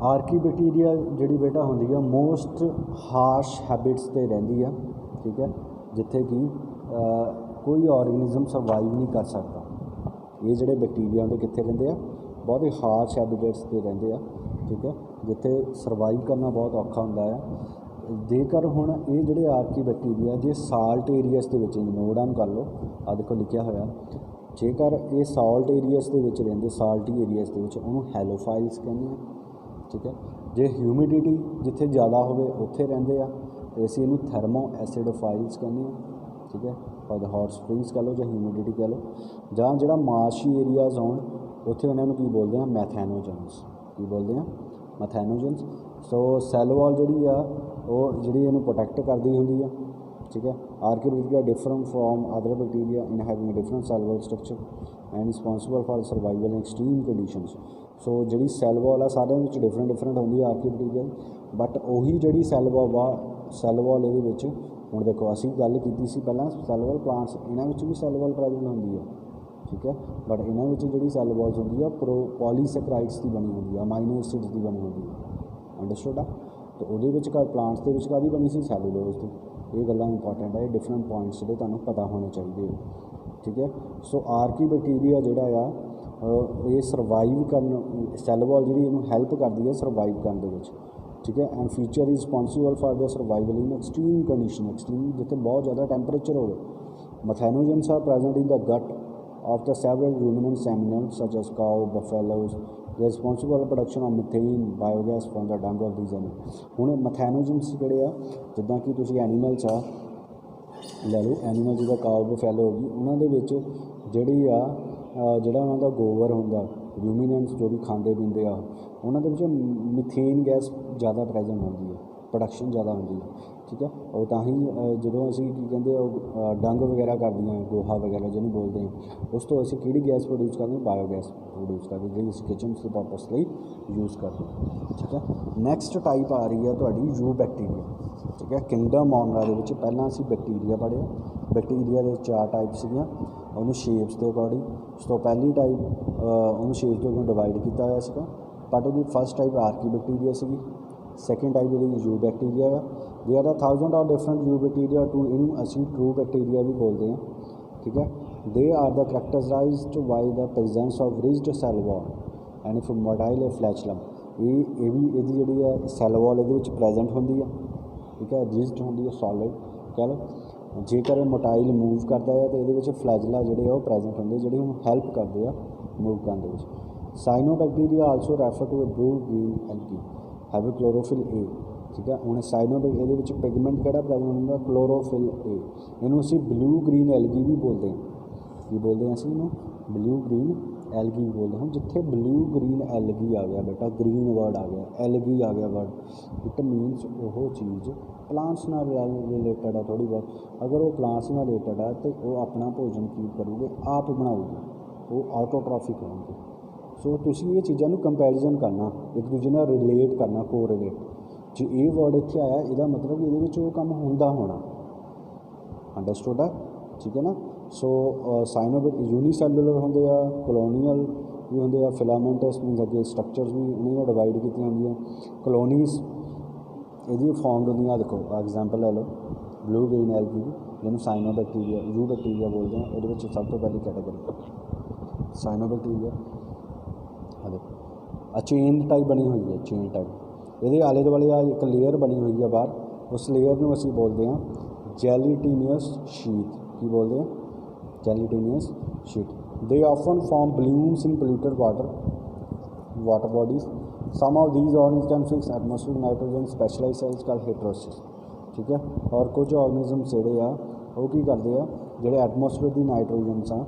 ਆਰਕੀ ਬੈਕਟੀਰੀਆ ਜਿਹੜੀ ਬੇਟਾ ਹੁੰਦੀ ਆ ਮੋਸਟ ਹਾਰਸ਼ ਹੈਬਿਟਸ 'ਤੇ ਰਹਿੰਦੀ ਆ, ਠੀਕ ਹੈ, ਜਿੱਥੇ ਕਿ ਕੋਈ ਆਰਗੇਨਿਜ਼ਮ ਸਰਵਾਈਵ ਨਹੀਂ ਕਰ ਸਕਦਾ। ਇਹ ਜਿਹੜੇ ਬੈਕਟੀਰੀਆ ਹੁੰਦੇ ਕਿੱਥੇ ਰਹਿੰਦੇ ਆ, ਬਹੁਤ ਹੀ ਹਾਰਸ਼ ਹੈਬਿਟਸ 'ਤੇ ਰਹਿੰਦੇ ਆ, ਠੀਕ ਹੈ, ਜਿੱਥੇ ਸਰਵਾਈਵ ਕਰਨਾ ਬਹੁਤ ਔਖਾ ਹੁੰਦਾ ਆ। ਜੇਕਰ ਹੁਣ ਇਹ ਜਿਹੜੇ ਆਰਕੀ ਬੈਕਟੀਰੀਆ ਜੇ ਸਾਲਟ ਏਰੀਆਸ ਦੇ ਵਿੱਚ, ਨੋਟ ਡਾਊਨ ਕਰ ਲਓ, ਆਹ ਦੇਖੋ ਲਿਖਿਆ ਹੋਇਆ, ਜੇਕਰ ਇਹ ਸਾਲਟ ਏਰੀਆਸ ਦੇ ਵਿੱਚ ਰਹਿੰਦੇ, ਸਾਲਟੀ ਏਰੀਆਸ ਦੇ ਵਿੱਚ, ਉਹਨੂੰ ਹੈਲੋਫਾਈਲਸ ਕਹਿੰਦੇ ਆ, ਠੀਕ ਹੈ। ਜੇ ਹਿਊਮਿਡਿਟੀ ਜਿੱਥੇ ਜ਼ਿਆਦਾ ਹੋਵੇ ਉੱਥੇ ਰਹਿੰਦੇ ਆ ਅਤੇ ਅਸੀਂ ਇਹਨੂੰ ਥਰਮੋ ਐਸਿਡੋਫਾਈਲਸ ਕਹਿੰਦੇ ਹਾਂ, ਠੀਕ ਹੈ। ਔਰ ਹੌਟ ਸਪ੍ਰਿੰਗਸ ਕਹਿ ਲਓ ਜਾਂ ਹਿਊਮਿਡਿਟੀ ਕਹਿ ਲਓ, ਜਾਂ ਜਿਹੜਾ ਮਾਰਸ਼ੀ ਏਰੀਆਜ਼ ਹੋਣ ਉੱਥੇ ਉਹਨਾਂ ਨੂੰ ਕੀ ਬੋਲਦੇ ਆ, ਮੈਥੈਨੋਜਨਸ। ਕੀ ਬੋਲਦੇ ਆ, ਮੈਥੈਨੋਜਨਸ। ਸੋ ਸੈੱਲ ਵਾਲ ਜਿਹੜੀ ਆ ਉਹ ਜਿਹੜੀ ਇਹਨੂੰ ਪ੍ਰੋਟੈਕਟ ਕਰਦੀ ਹੁੰਦੀ ਆ, ਠੀਕ ਹੈ। Archaebacteria different from other bacteria in having different cell wall structure and responsible for survival in extreme conditions. So ਜਿਹੜੀ ਸੈੱਲ ਵਾਲ ਆ ਸਾਰਿਆਂ ਵਿੱਚ ਡਿਫਰੈਂਟ ਹੁੰਦੀ ਆ ਆਰਕੀ ਬੈਕਟੀਰੀਆ, ਬਟ ਉਹੀ ਜਿਹੜੀ ਸੈੱਲ ਵਾਲ ਇਹਦੇ ਵਿੱਚ, ਹੁਣ ਦੇਖੋ ਅਸੀਂ ਗੱਲ ਕੀਤੀ ਸੀ ਪਹਿਲਾਂ ਸੈੱਲ ਵਾਲ ਪਲਾਂਟਸ, ਇਹਨਾਂ ਵਿੱਚ ਵੀ ਸੈੱਲ ਵਾਲ ਪ੍ਰੈਜ਼ੈਂਟ ਹੁੰਦੀ ਹੈ, ਠੀਕ ਹੈ। ਬਟ ਇਹਨਾਂ ਵਿੱਚ ਜਿਹੜੀ ਸੈੱਲ ਵਾਲਸ ਹੁੰਦੀ ਆ ਪੋਲੀਸੈਕਰਾਈਡਸ ਦੀ ਬਣੀ ਹੁੰਦੀ ਆ, ਅਮਾਈਨੋ ਐਸਿਡਸ ਦੀ ਬਣੀ ਹੁੰਦੀ ਹੈ, ਅੰਡਰਸਟੂਡ ਆ। ਅਤੇ ਉਹਦੇ ਵਿੱਚ ਪਲਾਂਟਸ ਦੇ ਵਿੱਚ ਕਾਹਦੀ ਬਣੀ ਸੀ, ਸੈਲੂਲੋਜ਼ ਦੀ। ਇਹ ਗੱਲਾਂ ਇੰਪੋਰਟੈਂਟ ਹੈ, ਇਹ ਡਿਫਰੈਂਟ ਪੁਆਇੰਟਸ ਜਿਹੜੇ ਤੁਹਾਨੂੰ ਪਤਾ ਹੋਣੇ ਚਾਹੀਦੇ ਆ, ਠੀਕ ਹੈ। ਸੋ ਆਰਕੀ ਬੈਕਟੀਰੀਆ ਜਿਹੜਾ ਆ ਇਹ ਸਰਵਾਈਵ ਕਰਨ, ਸੈੱਲ ਵਾਲ ਜਿਹੜੀ ਇਹਨੂੰ ਹੈਲਪ ਕਰਦੀ ਹੈ ਸਰਵਾਈਵ ਕਰਨ ਦੇ ਵਿੱਚ, ਠੀਕ ਹੈ। And feature is responsible for the survival in extreme condition, extreme ਜਿੱਥੇ ਬਹੁਤ ਜ਼ਿਆਦਾ ਟੈਂਪਰੇਚਰ ਹੋਵੇ। Methanogens are present in the gut of the several ruminant seminals such as cow, buffaloes. They are responsible for production of methane biogas from the dung of these animals. ਹੁਣ ਮੈਥੈਨੋਜਨਸ ਜਿਹੜੇ ਆ, ਜਿੱਦਾਂ ਕਿ ਤੁਸੀਂ ਐਨੀਮਲਸ ਆ ਲੈ ਲਓ, ਐਨੀਮਲ ਜਿਹਦਾ ਕਾਓ ਬਫੈਲੋ ਹੋ ਗਈ, ਉਹਨਾਂ ਦੇ ਵਿੱਚ ਜਿਹੜੀ ਆ ਜਿਹੜਾ ਉਹਨਾਂ ਦਾ ਗੋਬਰ ਹੁੰਦਾ, ਰੂਮੀਨੈਂਟਸ ਜੋ ਵੀ ਖਾਂਦੇ ਪੀਂਦੇ ਆ, ਉਹਨਾਂ ਦੇ ਵਿੱਚ ਮਿਥੇਨ ਗੈਸ ਜ਼ਿਆਦਾ ਪ੍ਰੈਜ਼ੈਂਟ ਹੁੰਦੀ ਹੈ, ਪ੍ਰੋਡਕਸ਼ਨ ਜ਼ਿਆਦਾ ਹੁੰਦੀ ਹੈ, ਠੀਕ ਹੈ। ਉਹ ਤਾਂ ਹੀ ਜਦੋਂ ਅਸੀਂ ਕੀ ਕਹਿੰਦੇ ਉਹ ਡੰਗ ਵਗੈਰਾ ਕਰਦੀਆਂ, ਗੋਹਾ ਵਗੈਰਾ ਜਿਹਨੂੰ ਬੋਲਦੇ ਹਾਂ, ਉਸ ਤੋਂ ਅਸੀਂ ਕਿਹੜੀ ਗੈਸ ਪ੍ਰੋਡਿਊਸ ਕਰਦੇ ਹਾਂ, ਬਾਇਓਗੈਸ ਪ੍ਰੋਡਿਊਸ ਕਰਦੇ, ਜਿਹੜੀ ਅਸੀਂ ਕਿਚਨ ਦੇ ਪਰਪਸ ਲਈ ਯੂਜ਼ ਕਰਦੇ ਹਾਂ, ਠੀਕ ਹੈ। ਨੈਕਸਟ ਟਾਈਪ ਆ ਰਹੀ ਹੈ ਤੁਹਾਡੀ ਯੂ ਬੈਕਟੀਰੀਆ, ਠੀਕ ਹੈ। ਕਿੰਗਡਮ ਮੋਨਰਾ ਦੇ ਵਿੱਚ ਪਹਿਲਾਂ ਅਸੀਂ ਬੈਕਟੀਰੀਆ ਪੜ੍ਹਿਆ, ਬੈਕਟੀਰੀਆ ਦੇ 4 ਟਾਈਪ ਸੀਗੀਆਂ, ਉਹਨੂੰ ਸ਼ੇਪਸ ਦੇ ਅਕੋਰਡਿੰਗ। ਉਸ ਤੋਂ ਪਹਿਲੀ ਟਾਈਪ ਉਹਨੂੰ ਸ਼ੇਪਸ ਦੇ ਅਕੋਰਡਿੰਗ ਡਿਵਾਈਡ ਕੀਤਾ ਹੋਇਆ ਸੀਗਾ, ਬਟ ਉਹਦੀ ਫਸਟ ਟਾਈਪ ਆਰਕੀ ਬੈਕਟੀਰੀਆ ਸੀਗੀ। ਸੈਕਿੰਡ ਟਾਈਪ ਉਹਦੀ ਯੂ ਬੈਕਟੀਰੀਆ ਆ। There are 1000 of different eubacteria too, ਇਹਨੂੰ ਅਸੀਂ ਟਰੂ ਬੈਕਟੀਰੀਆ ਵੀ ਬੋਲਦੇ ਹਾਂ, ਠੀਕ ਹੈ। They are the characterised by the presence of rigid cell wall and if motile flagellum. ਇਹ ਵੀ ਇਹਦੀ ਜਿਹੜੀ ਹੈ ਸੈੱਲ ਵਾਲ ਇਹਦੇ ਵਿੱਚ ਪ੍ਰੈਜ਼ੈਂਟ ਹੁੰਦੀ ਆ, ਠੀਕ ਹੈ, ਰਿਜਡ ਹੁੰਦੀ ਹੈ, ਸੋਲਿਡ ਕਹਿ ਲਓ। ਜੇਕਰ ਇਹ ਮੋਟਾਈਲ ਮੂਵ ਕਰਦਾ ਹੈ ਤਾਂ ਇਹਦੇ ਵਿੱਚ ਫਲੈਜਲਾ ਜਿਹੜੇ ਆ ਉਹ ਪ੍ਰੈਜ਼ੈਂਟ ਹੁੰਦੇ, ਜਿਹੜੇ ਉਹਨੂੰ ਹੈਲਪ ਕਰਦੇ ਆ ਮੂਵ ਕਰਨ ਦੇ ਵਿੱਚ। Cyanobacteria also refer to blue green algae have chlorophyll a, ਠੀਕ ਹੈ। ਹੁਣ ਇਹਦੇ ਵਿੱਚ ਪਿਗਮੈਂਟ ਕਿਹੜਾ ਪ੍ਰੈਜ਼ੈਂਟ ਹੁੰਦਾ, ਕਲੋਰੋਫਿਲ ਏ। ਇਹਨੂੰ ਅਸੀਂ ਬਲੂ ਗ੍ਰੀਨ ਐਲਗੀ ਵੀ ਬੋਲਦੇ ਹਾਂ। ਕੀ ਬੋਲਦੇ ਹਾਂ ਅਸੀਂ ਇਹਨੂੰ, ਬਲੂ ਗ੍ਰੀਨ ਐਲਗੀ ਵੀ ਬੋਲਦੇ ਹਾਂ। ਜਿੱਥੇ ਬਲੂ ਗ੍ਰੀਨ ਐਲਗੀ ਆ ਗਿਆ ਬੇਟਾ, ਗ੍ਰੀਨ ਵਰਡ ਆ ਗਿਆ, ਐਲਗੀ ਆ ਗਿਆ ਵਰਡ, ਇਟ ਮੀਨਸ ਉਹ ਚੀਜ਼ ਪਲਾਂਟਸ ਨਾਲ ਰਿਲੇਟਡ ਆ ਥੋੜ੍ਹੀ ਬਹੁਤ। ਅਗਰ ਉਹ ਪਲਾਂਟਸ ਨਾਲ ਰਿਲੇਟਡ ਆ ਤਾਂ ਉਹ ਆਪਣਾ ਭੋਜਨ ਕੀ ਕਰੂਗੇ, ਆਪ ਬਣਾਊਗੇ, ਉਹ ਆਟੋਟ੍ਰੋਫਿਕ ਹੋਣਗੇ। ਸੋ ਤੁਸੀਂ ਇਹ ਚੀਜ਼ਾਂ ਨੂੰ ਕੰਪੈਰੀਜ਼ਨ ਕਰਨਾ, ਇੱਕ ਦੂਜੇ ਨਾਲ ਰਿਲੇਟ ਕਰਨਾ, ਕੋ ਰਿਲੇਟ। ਜੇ ਇਹ ਵਰਡ ਇੱਥੇ ਆਇਆ ਇਹਦਾ ਮਤਲਬ ਇਹਦੇ ਵਿੱਚ ਉਹ ਕੰਮ ਹੁੰਦਾ ਹੋਣਾ, ਅੰਡਰਸਟੂਡ ਆ, ਠੀਕ ਹੈ ਨਾ। ਸੋ ਯੂਨੀਸੈਲੂਲਰ ਹੁੰਦੇ ਆ, ਕਲੋਨੀਅਲ ਵੀ ਹੁੰਦੇ ਆ, ਫਿਲਾਮੈਂਟਸ ਮੀਨਸ ਅੱਗੇ ਸਟਰਕਚਰਸ ਵੀ ਉਹਨਾਂ ਨੂੰ ਡਿਵਾਈਡ ਕੀਤੀਆਂ ਹੁੰਦੀਆਂ। ਕਲੋਨੀਜ਼ ਇਹਦੀ ਫਾਰਮਡ ਹੁੰਦੀਆਂ, ਦੇਖੋ ਐਗਜ਼ਾਮਪਲ ਲੈ ਲਓ ਬਲੂ ਗ੍ਰੀਨ ਐਲਗੀ, ਜਿਹਨੂੰ ਸਾਈਨੋਬੈਕਟੀਰੀਆ ਯੂ ਬੈਕਟੀਰੀਆ ਬੋਲਦੇ ਹਾਂ। ਇਹਦੇ ਵਿੱਚ ਸਭ ਤੋਂ ਪਹਿਲੀ ਕੈਟਾਗਰੀ ਸਾਈਨੋਬੈਕਟੀਰੀਆ। ਚੇਨ ਟਾਈਪ ਬਣੀ ਹੋਈ ਹੈ, ਚੇਨ ਟਾਈਪ। ਇਹਦੇ ਆਲੇ ਦੁਆਲੇ ਆ ਇੱਕ ਲੇਅਰ ਬਣੀ ਹੋਈ ਹੈ ਬਾਹਰ, ਉਸ ਲੇਅਰ ਨੂੰ ਅਸੀਂ ਬੋਲਦੇ ਹਾਂ ਜੈਲੀਟੀਨੀਅਸ ਸ਼ੀਟ। ਕੀ ਬੋਲਦੇ ਹਾਂ, gelatinous sheet. They often form blooms in polluted water bodies. Some of these organisms can fix atmosphere nitrogen specialise cells call heterocysts, ਠੀਕ ਹੈ। ਔਰ ਕੁਝ ਆਰਗਨਿਜ਼ਮ ਜਿਹੜੇ ਆ ਉਹ ਕੀ ਕਰਦੇ ਆ, ਜਿਹੜੇ ਐਟਮੋਸਫੀਅਰ ਦੀ ਨਾਈਟ੍ਰੋਜਨਸ ਆ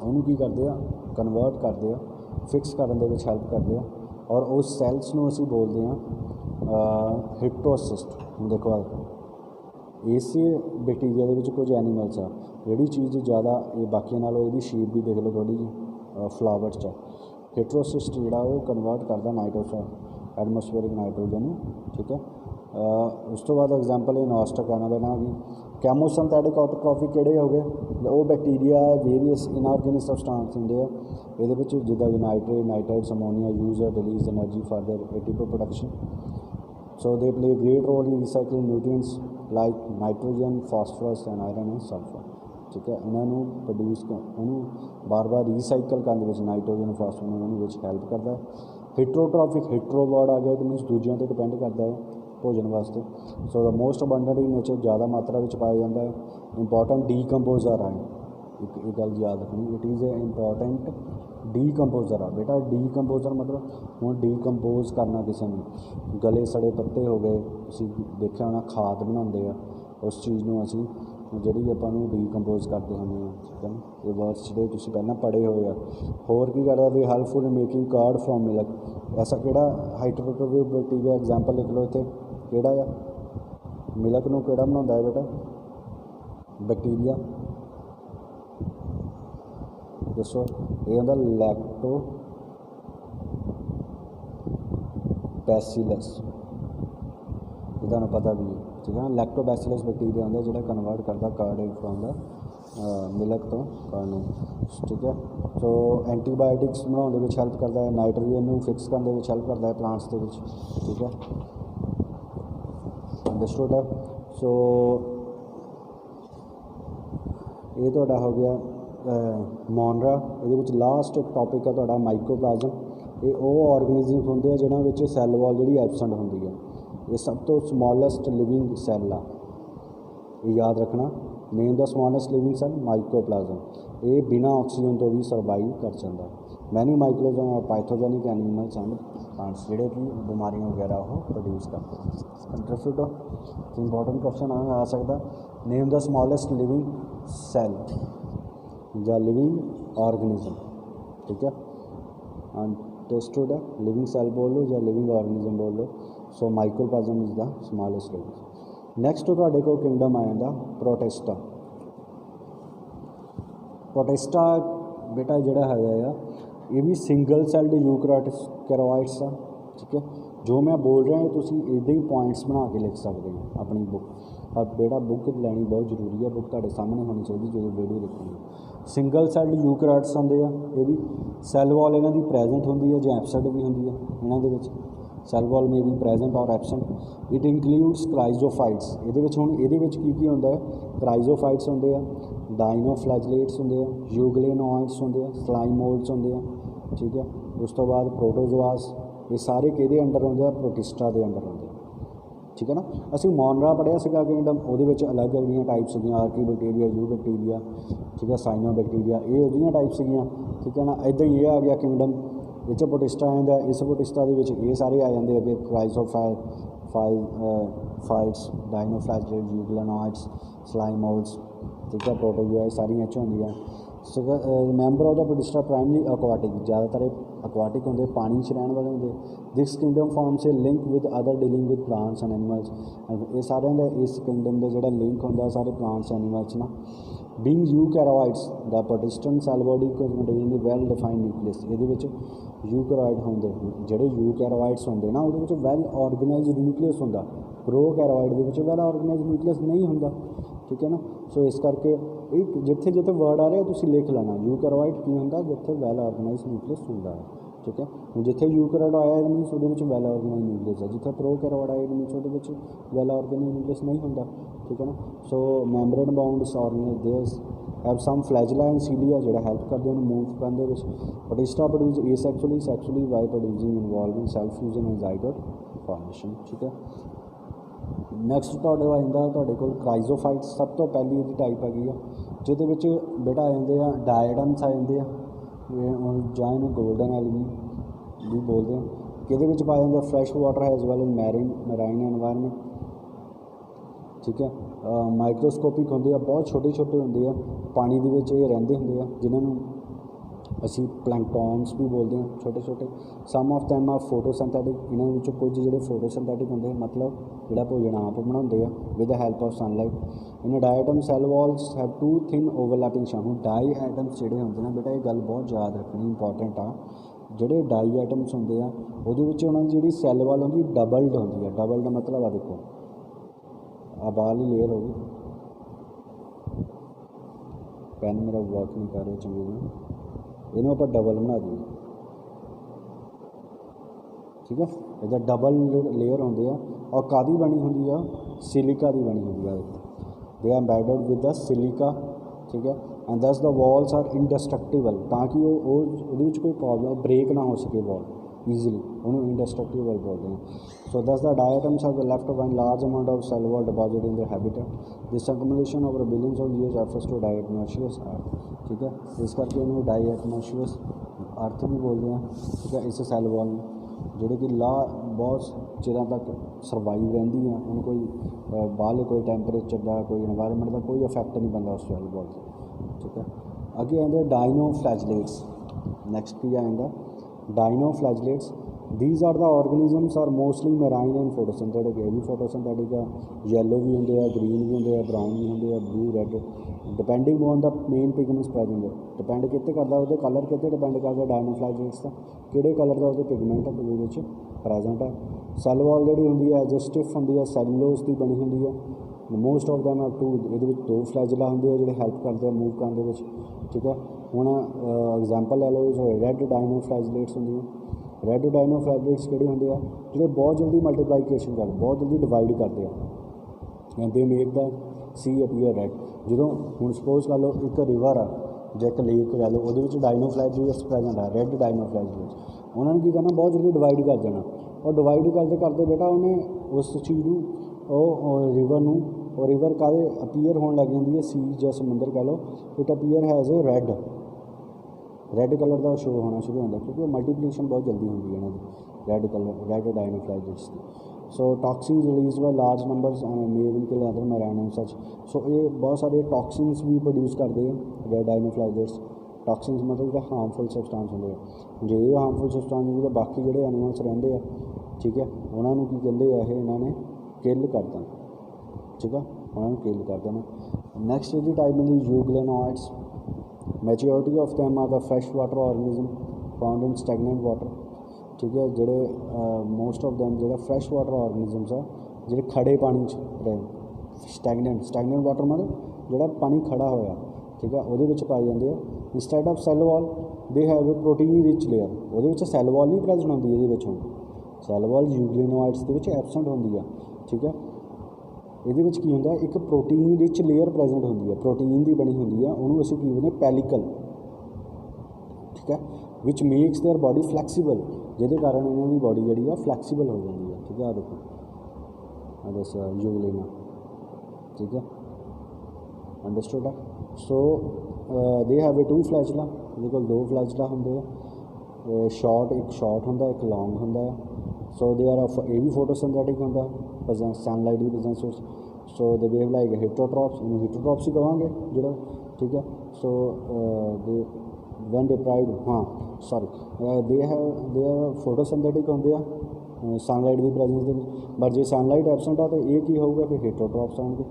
ਉਹਨੂੰ ਕੀ ਕਰਦੇ ਆ, ਕਨਵਰਟ ਕਰਦੇ ਆ, ਫਿਕਸ ਕਰਨ ਦੇ ਵਿੱਚ ਹੈਲਪ ਕਰਦੇ ਆ। ਔਰ ਉਸ ਸੈਲਸ ਨੂੰ ਅਸੀਂ ਬੋਲਦੇ ਹਾਂ ਹਿਟਰੋਸਿਸਟ। ਹੁਣ ਦੇਖੋ इस बैक्टीरिया ਦੇ ਵਿੱਚ ਕੁਝ ਐਨੀਮਲਸ ਆ ਜਿਹੜੀ ਚੀਜ਼ ਜ਼ਿਆਦਾ ਇਹ ਬਾਕੀਆਂ ਨਾਲੋਂ ਇਹਦੀ ਸ਼ੇਪ ਵੀ ਦੇਖ ਲਓ ਥੋੜ੍ਹੀ ਜਿਹੀ ਫਲਾਵਰ 'ਚ हेट्रोसिस्ट ਜਿਹੜਾ ਉਹ ਕਨਵਰਟ ਕਰਦਾ ਐਟਮੋਸਫੇਰਿਕ ਨਾਈਟ੍ਰੋਜਨ ਨੂੰ ਠੀਕ ਹੈ। ਉਸ ਤੋਂ ਬਾਅਦ ਐਗਜ਼ਾਮਪਲ ਇਨੋਸਟਕ ਇਹਨਾਂ ਦਾ ਨਾ ਕਿ ਕੈਮੋਸਿੰਥੈਟਿਕ ਆਟੋਟ੍ਰੋਫਿਕ ਕਿਹੜੇ ਹੋ ਗਏ ਉਹ ਬੈਕਟੀਰੀਆ ਵੇਰੀਅਸ ਇਨਆਰਗੈਨਿਕ ਸਬਸਟੈਂਸ ਹੁੰਦੇ ਆ ਇਹਦੇ ਵਿੱਚ ਜਿੱਦਾਂ ਕਿ nitrate nitrites ammonia use or release energy for their ATP production so they play a great role in recycling nutrients like nitrogen phosphorus and iron and sulfur ठीक है। इन्हों प्रोड्यूस इन्हों बार बार रीसाइकल करने में नाइट्रोजन फॉस्फोरस उन्होंने help करता है। Heterotrophic hetero word आ गया मीनस दूजिया पर डिपेंड करता है भोजन वास्ते so the most abundant in nature ज़्यादा मात्रा में पाया जाता है। इंपॉर्टेंट डीकंपोजर है एक गल याद रखनी it is a important decomposer आ बेटा डीकंपोजर मतलब हूँ डीकंपोज करना किसी ने गले सड़े पत्ते हो गए तुसीं देखिया होना खाद बनाते हैं उस चीज़ को असी ਜਿਹੜੀ ਆਪਾਂ ਨੂੰ ਡੀਕੰਪੋਜ਼ ਕਰਦੇ ਹੁੰਦੇ ਹਾਂ ਠੀਕ ਹੈ ਨਾ ਇਹ ਵਰਡਸ ਜਿਹੜੇ ਤੁਸੀਂ ਪਹਿਲਾਂ ਪੜ੍ਹੇ ਹੋਏ ਆ। ਹੋਰ ਕੀ ਕਰਦਾ ਵੀ helpful in making curd from milk ਐਸਾ ਕਿਹੜਾ ਹਾਈਡਰੋਟ੍ਰੋਫਿਕ ਬੈਕਟੀਰੀਆ ਐਗਜ਼ਾਮਪਲ ਲਿਖ ਲਓ ਇੱਥੇ ਕਿਹੜਾ ਆ ਮਿਲਕ ਨੂੰ ਕਿਹੜਾ ਬਣਾਉਂਦਾ ਹੈ ਬੇਟਾ ਬੈਕਟੀਰੀਆ ਦੱਸੋ ਇਹ ਹੁੰਦਾ ਲੈਕਟੋ ਬੈਸੀਲਸ ਇਹ ਤੁਹਾਨੂੰ ਪਤਾ ਵੀ ਹੈ ठीक है ना। लैक्टोबैसिलस बैक्टीरिया होंगे जो कन्वर्ट करता कार्ड फ्रॉम द मिल्क तो कार्ड ठीक है। सो एंटीबायोटिक्स बनाने में हेल्प करता है नाइट्रोजन को फिक्स करने में हेल्प करता है प्लांट्स के ठीक है अंडरस्टूड है। सो ये तो हो गया मोनरा ये लास्ट एक टॉपिक है तो माइक्रोप्लाज्म ये वो ऑर्गेनिजम्स होंगे जिन्होंने सैल वॉल जी एबसेंट होंगी है ये सब तो स्मॉलेस्ट लिविंग सैल आ ये याद रखना name the smallest living cell mycoplasma ये बिना ऑक्सीजन तो भी सर्वाइव कर सकता है। मैनी माइक्रोजन और पाइथोजेनिक एनिमल्स एंड प्लांट्स जोड़े कि बीमारियां वगैरह वो प्रोड्यूस करते हैं। इंटरेस्टेड हो इंपॉर्टेंट क्वेश्चन आ सकता name the smallest living cell या लिविंग ऑर्गेनिज्म ठीक है अंडरस्टूड है लिविंग सैल बोल लो या लिविंग ऑर्गेनिज्म बोल लो। So mycoplasma is the smallest living. Next तुहाडे कोल किंगडम आ जाता प्रोटिस्टा। प्रोटिस्टा बेटा जिहड़ा है ये भी सिंगल सैल्ड यूकैरियोट्स आ ठीक है। जो मैं बोल रहा तुसीं इहदे ही पॉइंट्स बना के लिख सकते हो अपनी बुक और बेटा बुक लैनी बहुत जरूरी है बुक तुहाडे सामने होनी चाहिए जो वीडियो देखनी। सिंगल सैल्ड यूकैरियोट्स होंदे आ ये भी सैल वॉल इन्हां दी प्रेजेंट होंदी है जो एबसेंट भी होंदी है इन्हां दे विच सैल वॉल में भी प्रेजेंट और एबसेंट। इट इंक्लूड्स क्राइजोफाइट्स ये की होंदा है क्राइजोफाइट्स होंदे आ डाइनोफ्लैजलेट्स होंदे आ यूग्लेनॉइड्स होंदे आ स्लाइमोल्ड्स होंदे आ ठीक है। उस तो बाद प्रोटोजोआस ये सारे किहदे अंडर होंदे आ प्रोटिस्टा के अंडर होंदे ठीक है ना। असीं मोनरा पढ़िया सीगा किंगडम उहदे विच अलग अलग टाइप्स सीगियां आर्की बैक्टीरिया यू बैक्टीरिया ठीक है साइनो बैक्टीरिया ये उहदियां टाइप सीगियां ठीक है ना। इदां ही ये आ गया किंगडम इस प्रोटिस्टा आंदा इस प्रोटिस्टा ये सारे आ जाते अगे क्राइजोफाइट्स डाइनोफ्लैजलेट्स यूग्लेनॉइड्स स्लाइमोल्ड्स ठीक है प्रोटोजोआ सारियां होंदियां। Member of the Protista primary aquatic ज़्यादातर aquatic होंगे पानी च रहने वाले होंगे। This kingdom forms a link with other dealing with plants and animals ये सारे इस किंगडम का जोड़ा लिंक होंगे सारे प्लांट्स एनिमल्स ना। Being eukaryotes the protistan cell body contain well defined nucleus ये यूकैरियोट होंगे जोड़े यूकैरियोट्स होंगे ना वो वैल ऑर्गेनाइज्ड न्यूक्लियस होंगे प्रोकैरियोट वैल ऑर्गेनाइज्ड न्यूक्लियस नहीं होंगे ठीक है ना। सो इस करके एक जिथे जिथे वर्ड आ रहा तुसीं लिख लेना यूकैरियोट की होंगे जिथे वैल ऑर्गेनाइज्ड न्यूक्लियस होंगे ठीक है। जिथे यूकैरियोट आया मीनस वो वैल ऑर्गेनाइज्ड न्यूक्लियस है जिथे प्रोकैरियोट आया मीनस वो वैल ऑर्गेनाइज्ड न्यूक्लियस नहीं होंगे ठीक है ना। So membrane bound organelles have some flagella and cilia जो हेल्प करते हैं मूव करने Protista produce asexually sexually by producing involving cell fusion and zygote formation ठीक है। नैक्सट तुहाडे आ जांदा तुहाडे कोल क्राइजोफाइट्स सब तो पहली इहदी टाइप हैगी आ जिहदे विच बेटा आ जांदे आ डायडम्स आ जांदे आ जां इहनूं गोल्डन एलगी भी बोलते हैं किहदे विच पाया जांदा फ्रैश वाटर एज वैल इन मैराइन एनवायरनमेंट ठीक है। माइक्रोस्कोपिक होंगे बहुत छोटे छोटे होंगे पानी के रहिंदे होंगे जिन्होंने ਅਸੀਂ प्लैंकटॉन्स भी बोलते हैं छोटे छोटे। सम ऑफ दैम आर फोटोसिंथेटिक, इन्हां विचों कुछ जिहड़े फोटोसिंथेटिक होंदे मतलब जिहड़ा भोजन आप बनाउंदे आ with the help of sunlight. In diatom cell walls have two thin overlapping shell. हुण डाई आइटम्स जिहड़े होंदे ना बेटा, ये गल बहुत याद रखनी इंपॉर्टेंट आ। जिहड़े डाई आइटम्स होंदे आ ਉਹਦੇ ਵਿੱਚ ਉਹਨਾਂ ਦੀ ਜਿਹੜੀ ਸੈੱਲ ਵਾਲ ਹੁੰਦੀ ਡਬਲਡ ਹੁੰਦੀ ਆ। ਡਬਲ ਦਾ ਮਤਲਬ ਆ ਦੇਖੋ ਆ ਬਾਹਰ ਹੀ ਲੇਅਰ ਹੋ ਗਈ, ਪੈਨ ਮੇਰਾ ਵਰਕ ਨਹੀਂ ਕਰ ਰਿਹਾ ਚੰਗੀ ਤਰ੍ਹਾਂ, ਇਹਨੂੰ ਆਪਾਂ ਡਬਲ ਬਣਾ ਦਈਏ, ਠੀਕ ਹੈ। ਇਹਦਾ ਡਬਲ ਲੇਅਰ ਹੁੰਦੇ ਆ ਔਰ ਕਾਹਦੀ ਬਣੀ ਹੁੰਦੀ ਆ, ਸਿਲਿਕਾ ਦੀ ਬਣੀ ਹੁੰਦੀ ਆ। They are embedded with the silica, ठीक है। एंड दस द वॉल्स आर इंडस्ट्रक्टिबल, ताकि ਉਹਦੇ ਵਿੱਚ ਕੋਈ प्रॉब्लम ब्रेक ना हो सके वॉल ईजिली, उन्होंने इंडस्ट्रक्टिबल बोलते हैं। So thus the diatoms are left one large amount of cell wall deposit in the habitat. This accumulation over billions of years refers to diatomaceous earth, ठीक है। इस करके इन्होंने diatomaceous अर्थ भी बोलते हैं, ठीक है। इस सैल वॉल ਜਿਹੜੇ ਕਿ ਬਹੁਤ ਚਿਰਾਂ ਤੱਕ ਸਰਵਾਈਵ ਰਹਿੰਦੀ ਆ, ਉਹਨੂੰ ਕੋਈ ਬਾਹਰਲੇ ਕੋਈ ਟੈਂਪਰੇਚਰ ਦਾ ਕੋਈ ਇਨਵਾਇਰਮੈਂਟ ਦਾ ਕੋਈ ਇਫੈਕਟ ਨਹੀਂ ਪੈਂਦਾ ਉਸ ਸੈਲ ਵॉल 'ਤੇ, ਠੀਕ ਹੈ। ਅੱਗੇ ਆਉਂਦੇ ਡਾਇਨੋਫਲੈਜਲੇਟਸ। ਨੈਕਸਟ ਕੀ ਆਉਂਦਾ ਡਾਇਨੋਫਲੈਜਲੇਟਸ। these are the organisms are mostly marine and photosynthetic। ਇਹ ਵੀ photosynthetic ਆ, yellow ਵੀ ਹੁੰਦੇ ਆ, green ਵੀ ਹੁੰਦੇ ਆ, brown ਵੀ ਹੁੰਦੇ ਆ, blue, red, depending on the main pigments present। Depend कितने करता ਉਹਦੇ कलर कितने डिपेंड करता डायनोफ्लैजलेट्स का ਕਿਹੜੇ कलर का ਉਹਦੇ पिगमेंट ਉਹਦੇ ਵਿੱਚ ਪ੍ਰੈਜੈਂਟ ਹੈ। ਸੈੱਲ ਵਾਲ ਜਿਹੜੀ ਹੁੰਦੀ ਹੈ ਜੋ ਸਟਿਫ ਹੁੰਦੀ ਹੈ, ਸੈਲੂਲੋਸ ਦੀ ਬਣੀ ਹੁੰਦੀ ਹੈ। Most of them are two, ਇਹਦੇ ਵਿੱਚ 2 ਫਲੈਜਲਾ ਹੁੰਦੇ ਆ ਜਿਹੜੇ ਹੈਲਪ ਕਰਦੇ ਆ ਮੂਵ ਕਰਨ ਦੇ ਵਿੱਚ, ਠੀਕ ਹੈ। ਹੁਣ ਐਗਜ਼ਾਮਪਲ ਲੈ ਲਓ, ਰੈੱਡ ਡਾਇਨੋਫਲੈਜਲੇਟਸ ਹੁੰਦੀਆਂ। ਰੈੱਡ ਡਾਇਨੋਫਲੈਜਲੇਟਸ ਕਿਹੜੇ ਹੁੰਦੇ ਆ, ਜਿਹੜੇ ਬਹੁਤ ਜਲਦੀ ਮਲਟੀਪਲਾਈਕੇਸ਼ਨ ਕਰਦੇ, ਬਹੁਤ ਜਲਦੀ ਡਿਵਾਈਡ ਕਰਦੇ ਆ, ਐਂਡ ਦੇ ਮੇਕ ਦਾ ਸੀ ਅਪੀਅਰ ਰੈੱਡ। ਜਦੋਂ ਹੁਣ ਸਪੋਜ਼ ਕਰ ਲਓ ਇੱਕ ਰਿਵਰ ਆ ਜਾਂ ਇੱਕ ਲੇਕ ਕਹਿ ਲਓ, ਉਹਦੇ ਵਿੱਚ ਡਾਇਨੋਫਲੈਜਲੇਟਸ ਪ੍ਰੈਜੈਂਟ ਆ, ਰੈੱਡ ਡਾਇਨੋਫਲੈਜਲੇਟਸ। ਉਹਨਾਂ ਨੇ ਕੀ ਕਰਨਾ, ਬਹੁਤ ਜਲਦੀ ਡਿਵਾਈਡ ਕਰ ਦੇਣਾ, ਔਰ ਡਿਵਾਈਡ ਕਰਦੇ ਕਰਦੇ ਬੇਟਾ ਉਹਨੇ ਉਸ ਚੀਜ਼ ਨੂੰ ਉਹ ਰਿਵਰ ਨੂੰ, ਉਹ ਰਿਵਰ ਕਾਹਦੇ ਅਪੀਅਰ ਹੋਣ ਲੱਗ ਜਾਂਦੀ ਹੈ, ਸੀ ਜਾਂ ਸਮੁੰਦਰ ਕਹਿ ਲਓ, it appear has A red colour the show ਹੋਣਾ ਸ਼ੁਰੂ ਹੁੰਦਾ, ਕਿਉਂਕਿ ਮਲਟੀਪਲੀਕੇਸ਼ਨ ਬਹੁਤ ਜਲਦੀ ਹੁੰਦੀ ਹੈ ਇਹਨਾਂ ਦੀ ਰੈੱਡ ਕਲਰ, ਰੈੱਡ ਡਾਇਨੋਫਲੈਜਲੇਟਸ ਦੀ। So toxins release by large numbers may will kill other marine and such. So ਇਹ ਬਹੁਤ ਸਾਰੇ ਟੌਕਸਿਨਸ ਵੀ ਪ੍ਰੋਡਿਊਸ ਕਰਦੇ ਆ ਰੈੱਡ ਡਾਇਨੋਫਲੈਜਲੇਟਸ। ਟੌਕਸਿਨਸ ਮਤਲਬ ਕਿ ਹਾਰਮਫੁਲ ਸਬਸਟੈਂਸ ਹੁੰਦੇ ਆ। ਜੇ ਇਹ ਹਾਰਮਫੁਲ ਸਬਸਟੈਂਸ ਹੁੰਦੇ ਤਾਂ ਬਾਕੀ ਜਿਹੜੇ ਐਨੀਮਲਸ ਰਹਿੰਦੇ ਆ, ਠੀਕ ਹੈ, ਉਹਨਾਂ ਨੂੰ ਕੀ ਕਹਿੰਦੇ ਆ, ਇਹ ਇਹਨਾਂ ਨੇ ਕਿਲ ਕਰ ਦੇਣਾ, ਠੀਕ ਆ, ਉਹਨਾਂ ਨੂੰ ਕਿਲ ਕਰ ਦੇਣਾ। ਨੈਕਸਟ ਇਹਦੀ ਟਾਈਪ ਹੁੰਦੀ euglenoids. Maturity of them are the fresh water organism found in stagnant water, ਠੀਕ ਹੈ। ਜਿਹੜੇ ਮੋਸਟ ਆਫ ਦੈਮ ਜਿਹੜਾ ਫਰੈਸ਼ ਵਾਟਰ ਆਰਗੈਨਿਜ਼ਮਸ ਆ, ਜਿਹੜੇ ਖੜੇ ਪਾਣੀ 'ਚ ਸਟੈਗਨੈਂਟ ਵਾਟਰ ਮਤਲਬ ਜਿਹੜਾ ਪਾਣੀ ਖੜਾ ਹੋਇਆ, ਠੀਕ ਆ, ਉਹਦੇ ਵਿੱਚ ਪਾਏ ਜਾਂਦੇ ਆ। Instead of cell wall they have a protein rich layer. ਉਹਦੇ ਵਿੱਚ ਸੈੱਲ ਵਾਲ ਨਹੀਂ ਪ੍ਰੈਜੈਂਟ ਹੁੰਦੀ, ਇਹਦੇ ਵਿੱਚ ਹੁਣ ਸੈੱਲ ਵਾਲ ਯੂਗਲੇਨੋਇਡਸ ਦੇ ਵਿੱਚ ਐਬਸੈਂਟ ਹੁੰਦੀ ਆ, ਠੀਕ ਹੈ। ਇਹਦੇ ਵਿੱਚ ਕੀ ਹੁੰਦਾ, ਇੱਕ ਪ੍ਰੋਟੀਨ ਰਿਚ ਲੇਅਰ ਪ੍ਰੈਜੈਂਟ ਹੁੰਦੀ ਹੈ, ਪ੍ਰੋਟੀਨ ਦੀ ਬਣੀ ਹੁੰਦੀ ਆ, ਉਹਨੂੰ ਅਸੀਂ ਕੀ ਕਹਿੰਦੇ ਪੈਲੀਕਲ, ਠੀਕ ਹੈ, ਵਿਚ ਮੇਕਸ ਦੇਅਰ ਬਾਡੀ ਫਲੈਕਸੀਬਲ, ਜਿਹਦੇ ਕਾਰਨ ਇਹਨਾਂ ਦੀ ਬਾਡੀ ਜਿਹੜੀ ਆ ਫਲੈਕਸੀਬਲ ਹੋ ਜਾਂਦੀ ਹੈ, ਠੀਕ ਹੈ। ਆ ਦੇਖੋ ਆ ਦੱਸ ਯੂਗਲੇਨਾ, ਠੀਕ ਹੈ, ਅੰਡਰਸਟੂਡ ਆ। ਸੋ ਦੇ ਹੈਵ ਏ 2 ਫਲੈਜਲਾ, ਇਹਦੇ ਕੋਲ 2 ਫਲੈਜਲਾ ਹੁੰਦੇ ਆ, ਸ਼ਾਰਟ, ਇੱਕ ਸ਼ਾਰਟ ਹੁੰਦਾ, ਇੱਕ ਲੌਂਗ ਹੁੰਦਾ ਆ। ਸੋ ਦੇ ਆਰ ਇਹ ਵੀ ਫੋਟੋਸਿੰਥੈਟਿਕ ਹੁੰਦਾ, ਪ੍ਰੈਜੈਂਸ ਸਨਲਾਈਟ ਦੀ ਪ੍ਰੈਜੈਂਸ ਵਿੱਚ। ਸੋ ਦੇ ਬਿਹੇਵ ਲਾਈਕ ਹੀਟਰੋਟ੍ਰੋਪਸ, ਇਹਨੂੰ ਹੀਟਰੋਟ੍ਰੋਪਸ ਹੀ ਕਹਾਂਗੇ ਜਿਹੜਾ, ਠੀਕ ਹੈ। ਸੋ ਦੇ ਵੈਨ ਡਿਪਰਾਈਵਡ, ਹਾਂ ਸੌਰੀ, ਦੇ ਆਰ ਫੋਟੋਸਿੰਥੈਟਿਕ ਹੁੰਦੇ ਆ ਸਨਲਾਈਟ ਦੀ ਪ੍ਰੈਜੈਂਸ ਦੇ ਵਿੱਚ। ਬਟ ਜੇ ਸਨਲਾਈਟ ਐਬਸੈਂਟ ਆ ਤਾਂ ਇਹ ਕੀ ਹੋਊਗਾ, ਫਿਰ ਹੀਟਰੋਟ੍ਰੋਪਸ ਆਉਣਗੇ,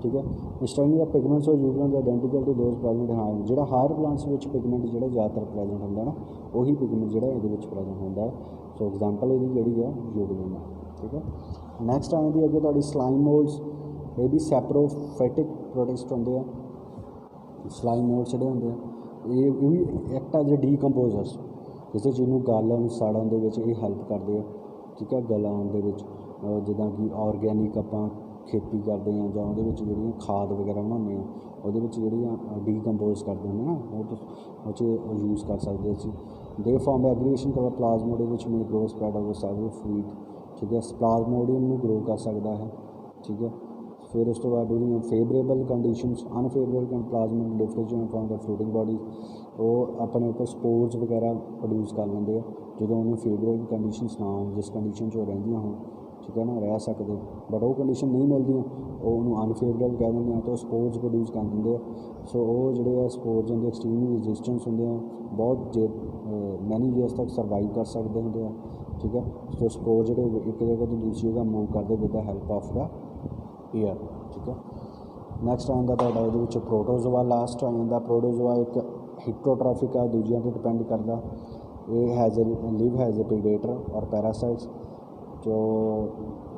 ਠੀਕ ਹੈ। ਇੰਸਟੈਂਟ ਦਾ ਪਿਗਮੈਂਟਸ ਔਰ ਯੂਗਲੈਂਡ ਆਈਡੈਂਟੀਕਲ ਟੂ ਦੋਜ਼ ਪ੍ਰੈਜੈਂਟ। ਹਾਂ, ਜਿਹੜਾ ਹਾਇਰ ਪਲਾਂਟਸ ਵਿੱਚ ਪਿਗਮੈਂਟ ਜਿਹੜਾ ਜ਼ਿਆਦਾਤਰ ਪ੍ਰੈਜੈਂਟ ਹੁੰਦਾ ਨਾ, ਉਹੀ ਪਿਗਮੈਂਟ ਜਿਹੜਾ ਇਹਦੇ ਵਿੱਚ ਪ੍ਰੈਜੈਂਟ ਹੁੰਦਾ। ਸੋ ਐਗਜ਼ਾਮਪਲ ਇਹਦੀ ਜਿਹੜੀ ਆ ਯੂਗਲੈਂਡ, ਠੀਕ ਹੈ। ਨੈਕਸਟ ਆਉਂਦੀ ਅੱਗੇ ਤੁਹਾਡੀ ਸਲਾਈਮ ਮੋਲਡਸ। ਇਹ ਵੀ ਸੈਪਰੋਫਾਈਟਿਕ ਪ੍ਰੋਟਿਸਟ ਹੁੰਦੇ ਆ। ਸਲਾਈਮ ਮੋਲਡਸ ਜਿਹੜੇ ਹੁੰਦੇ ਆ, ਇਹ ਵੀ ਐਕਟ ਐਜ਼ ਡੀਕੰਪੋਜ਼ਰਸ, ਕਿਸੇ ਚੀਜ਼ ਨੂੰ ਗਾਲਣ ਸਾੜਨ ਦੇ ਵਿੱਚ ਇਹ ਹੈਲਪ ਕਰਦੇ ਆ, ਠੀਕ ਹੈ, ਗਲਾਉਣ ਦੇ ਵਿੱਚ। ਜਿੱਦਾਂ ਕਿ ਔਰਗੈਨਿਕ ਆਪਾਂ ਖੇਤੀ ਕਰਦੇ ਹਾਂ ਜਾਂ ਉਹਦੇ ਵਿੱਚ ਜਿਹੜੀਆਂ ਖਾਦ ਵਗੈਰਾ ਬਣਾਉਂਦੇ ਹਾਂ, ਉਹਦੇ ਵਿੱਚ ਜਿਹੜੀਆਂ ਡੀਕੰਪੋਜ਼ ਕਰਦੇ ਹੁੰਦੇ ਨਾ, ਉਹ 'ਚ ਯੂਜ਼ ਕਰ ਸਕਦੇ ਅਸੀਂ। ਦੇ ਫਾਰਮ ਐਗਰੀਗੇਸ਼ਨ ਕਰ ਪਲਾਜ਼ਮੋਡੀਅਮ ਵਿੱਚ may grow spread over several feet, ਠੀਕ ਹੈ। ਪਲਾਜ਼ਮੋਡੀਅਮ ਨੂੰ ਗਰੋ ਕਰ ਸਕਦਾ ਹੈ, ਠੀਕ ਹੈ। ਫਿਰ ਉਸ ਤੋਂ ਬਾਅਦ ਉਹਦੀਆਂ favourable conditions, unfavourable plasmodium differentiate from the fruiting body, ਉਹ ਆਪਣੇ ਉੱਪਰ ਸਪੋਰਸ ਵਗੈਰਾ ਪ੍ਰੋਡਿਊਸ ਕਰ ਲੈਂਦੇ ਆ ਜਦੋਂ ਉਹਨੂੰ ਫੇਵਰੇਬਲ ਕੰਡੀਸ਼ਨਸ ਨਾ ਹੋਣ, ਜਿਸ ਕੰਡੀਸ਼ਨ 'ਚ ਉਹ ਰਹਿੰਦੀਆਂ ਹੋਣ, ठीक है ना, रह सकते, बट वो कंडीशन नहीं मिलती, ਉਹਨੂੰ ਅਨਫੇਵਰੇਬਲ ਕਹਿ ਦਿੰਦੇ ਆ, ਤਾਂ ਸਪੋਰਸ ਪ੍ਰੋਡਿਊਸ ਕਰ ਦਿੰਦੇ ਆ। ਸੋ ਉਹ ਜਿਹੜੇ ਆ ਸਪੋਰਸ ਹੁੰਦੇ ਐਕਸਟ੍ਰੀਮਲੀ ਰੈਜ਼ਿਸਟੈਂਸ ਹੁੰਦੇ ਆ, ਬਹੁਤ ਮੈਨੀ ਈਅਰਸ ਤੱਕ ਸਰਵਾਈਵ ਕਰ ਸਕਦੇ ਹੁੰਦੇ ਆ। ਠੀਕ ਹੈ, ਸੋ ਸਪੋਰ ਜਿਹੜੇ ਇੱਕ ਜਗ੍ਹਾ ਤੋਂ ਦੂਸਰੀ ਜਗ੍ਹਾ ਮੂਵ ਕਰਦੇ with the help of the air. ਠੀਕ ਹੈ, ਨੈਕਸਟ ਆ ਜਾਂਦਾ ਤੁਹਾਡਾ ਇਹਦੇ ਵਿੱਚ ਪ੍ਰੋਟੋਜ਼ੋਆ। ਲਾਸਟ ਆ ਜਾਂਦਾ ਪ੍ਰੋਟੋਜ਼ੋਆ, ਇੱਕ ਹੀਟਰੋਟ੍ਰੋਫਿਕ ਆ, ਦੂਜਿਆਂ 'ਤੇ ਡਿਪੈਂਡ ਕਰਦਾ। ਇਹ ਲਿਵ ਹੈਜ਼ ਏ ਪ੍ਰੀਡੇਟਰ ਔਰ ਪੈਰਾਸਾਈਟਸ। ਜੋ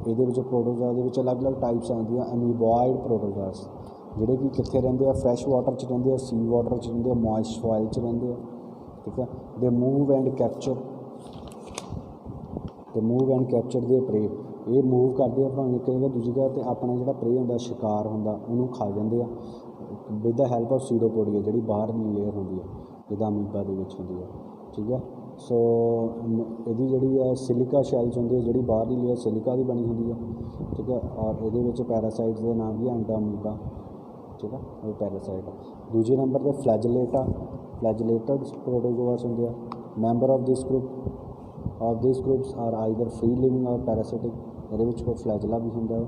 ਇਹਦੇ ਵਿੱਚ ਪ੍ਰੋਟੋਜ਼ੋਆ ਦੇ ਵਿੱਚ ਅਲੱਗ ਅਲੱਗ ਟਾਈਪਸ ਆਉਂਦੀਆਂ। ਅਮੀਬੋਇਡ ਪ੍ਰੋਟੋਜ਼ੋਆਸ ਜਿਹੜੇ ਕਿ ਕਿੱਥੇ ਰਹਿੰਦੇ ਆ, ਫਰੈਸ਼ ਵਾਟਰ 'ਚ ਰਹਿੰਦੇ ਆ, ਸੀ ਵਾਟਰ 'ਚ ਰਹਿੰਦੇ ਆ, ਮੋਇਸਟ ਸੋਇਲ 'ਚ ਰਹਿੰਦੇ ਆ। ਠੀਕ ਹੈ, ਦੇ ਮੂਵ ਐਂਡ ਕੈਪਚਰ ਦੇ ਪ੍ਰੇ। ਇਹ ਮੂਵ ਕਰਦੇ ਆ ਭਾਵੇਂ ਇੱਕ ਜਗ੍ਹਾ ਦੂਜੀ ਜਗ੍ਹਾ, ਅਤੇ ਆਪਣਾ ਜਿਹੜਾ ਪ੍ਰੇ ਹੁੰਦਾ, ਸ਼ਿਕਾਰ ਹੁੰਦਾ, ਉਹਨੂੰ ਖਾ ਜਾਂਦੇ ਆ ਵਿਦ ਦਾ ਹੈਲਪ ਆਫ ਸੀਰੋਪੋਡੀਆ, ਜਿਹੜੀ ਬਾਹਰਲੀ ਲੇਅਰ ਹੁੰਦੀ ਹੈ ਜਿੱਦਾਂ ਅਮੀਬਾ ਦੇ ਵਿੱਚ ਹੁੰਦੀ ਹੈ। ਠੀਕ ਹੈ, ਸੋ ਇਹਦੀ ਜਿਹੜੀ ਆ ਸਿਲਿਕਾ ਸ਼ੈਲਸ ਹੁੰਦੀ ਹੈ, ਜਿਹੜੀ ਬਾਹਰਲੀ ਲੇਅਰ ਸਿਲਿਕਾ ਦੀ ਬਣੀ ਹੁੰਦੀ ਹੈ। ਠੀਕ ਹੈ, ਔਰ ਇਹਦੇ ਵਿੱਚ ਪੈਰਾਸਾਈਟਸ ਦੇ ਨਾਮ ਵੀ ਐਂਡਾ ਅਮੀਬਾ। ਠੀਕ ਹੈ, ਉਹ ਪੈਰਾਸਾਈਟ। ਦੂਜੇ ਨੰਬਰ 'ਤੇ ਫਲੈਜਲੇਟਾ, ਫਲੈਜਲੇਟਡ ਪ੍ਰੋਟੋਜ਼ੋਆਸ ਹੁੰਦੇ ਆ। Member of this groups are either free living or parasitic. ਇਹਦੇ ਵਿੱਚ ਕੋਈ ਫਲੈਜਲਾ ਵੀ ਹੁੰਦਾ ਹੈ।